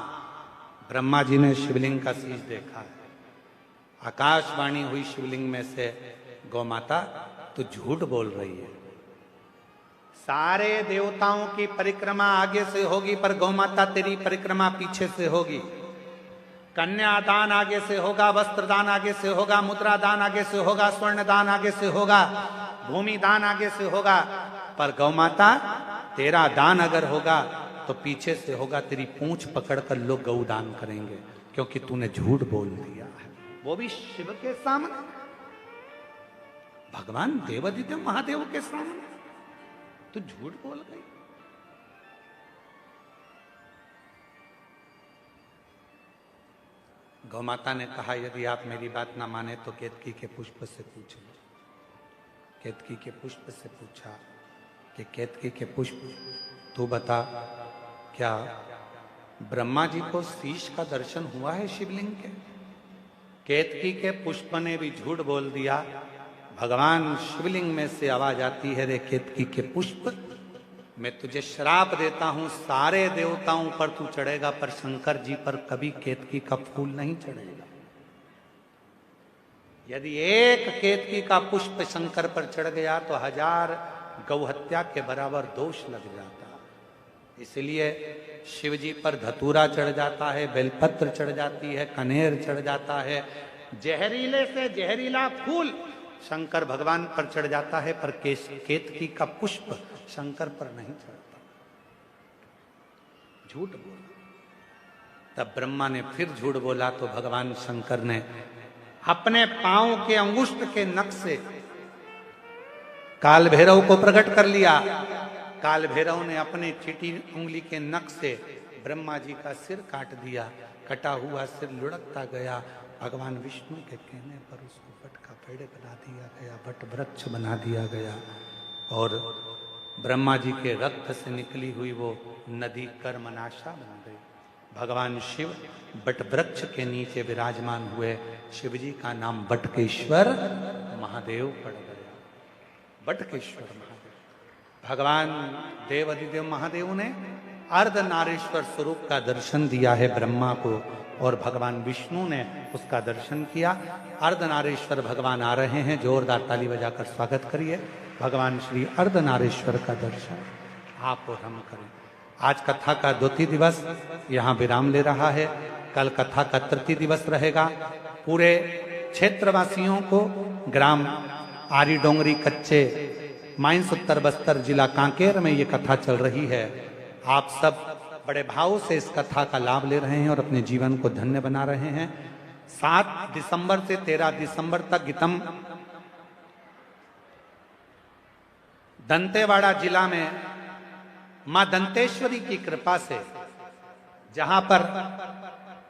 ब्रह्मा जी ने शिवलिंग का शीश देखा है। आकाशवाणी हुई शिवलिंग में से, गोमाता तू झूठ बोल रही है। सारे देवताओं की परिक्रमा आगे से होगी, पर गौमाता तेरी परिक्रमा पीछे से होगी। कन्यादान आगे से होगा, वस्त्र दान आगे से होगा, मुद्रा दान आगे से होगा, स्वर्ण दान आगे से होगा, भूमि दान आगे से होगा, पर गौमाता तेरा दान अगर होगा तो पीछे से होगा। तेरी पूंछ पकड़कर लोग गौदान करेंगे, क्योंकि तूने झूठ बोल दिया है, वो भी शिव के सामने, भगवान देवादिदेव महादेव के सामने तू झूठ बोल गई। गौमाता ने कहा यदि आप मेरी बात ना माने तो केतकी के पुष्प से पूछ लो। केतकी के पुष्प से पूछा कि केतकी के पुष्प तू बता, क्या ब्रह्मा जी को शीश का दर्शन हुआ है शिवलिंग के? केतकी के पुष्प ने भी झूठ बोल दिया। भगवान शिवलिंग में से आवाज आती है, रे केतकी के पुष्प, मैं तुझे श्राप देता हूं, सारे देवताओं पर तू चढ़ेगा, पर शंकर जी पर कभी केतकी का फूल नहीं चढ़ेगा। यदि एक केतकी का पुष्प शंकर पर चढ़ गया तो 1000 गौहत्या के बराबर दोष लग जाता। इसलिए शिव जी पर धतूरा चढ़ जाता है, बेलपत्र चढ़ जाती है, कनेर चढ़ जाता है, जहरीले से जहरीला फूल शंकर भगवान पर चढ़ जाता है, पर केतकी का पुष्प शंकर पर नहीं चढ़ता। झूठ बोला। तब ब्रह्मा ने फिर झूठ बोला तो भगवान शंकर ने अपने पांव के अंगुष्ठ के नख से काल भैरव को प्रकट कर लिया। काल भैरव ने अपने चीटी उंगली के नख से ब्रह्मा जी का सिर काट दिया। कटा हुआ सिर लुढ़कता गया। भगवान विष्णु के कहने पर उसको बट का पेड़ बना दिया गया, बट वृक्ष बना दिया गया, और ब्रह्मा जी के रक्त से निकली हुई वो नदी कर्मनाशा बन गई। भगवान शिव बट वृक्ष के नीचे विराजमान हुए। शिव जी का नाम बटकेश्वर महादेव पड़ गया। बटकेश्वर महादेव। भगवान देवादिदेव महादेव ने अर्धनारीश्वर स्वरूप का दर्शन दिया है ब्रह्मा को, और भगवान विष्णु ने उसका दर्शन किया। अर्धनारीश्वर भगवान आ रहे हैं, जोरदार ताली बजाकर स्वागत करिए। भगवान श्री अर्धनारीश्वर का दर्शन आप और हम करें। आज कथा का द्वितीय दिवस यहाँ विराम ले रहा है। कल कथा का तृतीय दिवस रहेगा। पूरे क्षेत्रवासियों को ग्राम आरी डोंगरी कच्चे माइंस उत्तर बस्तर जिला कांकेर में ये कथा चल रही है। आप सब बड़े भाव से इस कथा का लाभ ले रहे हैं और अपने जीवन को धन्य बना रहे हैं। 7 दिसंबर से 13 दिसंबर तक गीतम दंतेवाड़ा जिला में मां दंतेश्वरी की कृपा से, जहां पर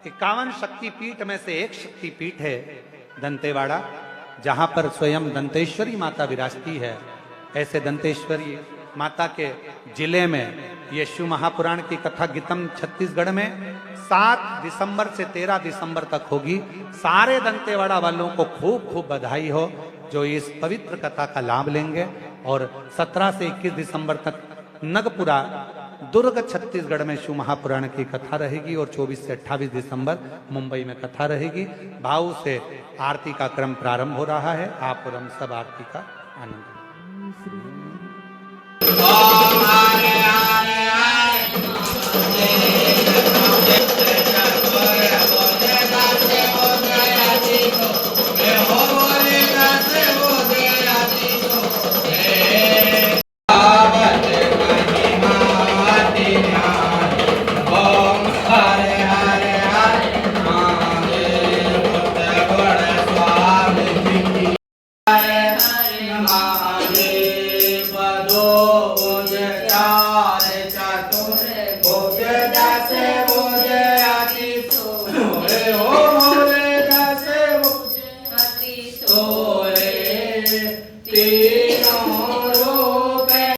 51 शक्तिपीठ में से एक शक्तिपीठ है दंतेवाड़ा, जहां पर स्वयं दंतेश्वरी माता विराजती है। ऐसे दंतेश्वरी माता के जिले में ये शिव महापुराण की कथा गीतम छत्तीसगढ़ में 7 दिसंबर से 13 दिसंबर तक होगी। सारे दंतेवाड़ा वालों को खूब खूब बधाई हो जो इस पवित्र कथा का लाभ लेंगे। और 17 से 21 दिसंबर तक नगपुरा दुर्ग छत्तीसगढ़ में शिव महापुराण की कथा रहेगी और 24 से 28 दिसंबर मुंबई में कथा रहेगी। भाव से आरती का क्रम प्रारंभ हो रहा है। आप और हम सब आरती का आनंद। ते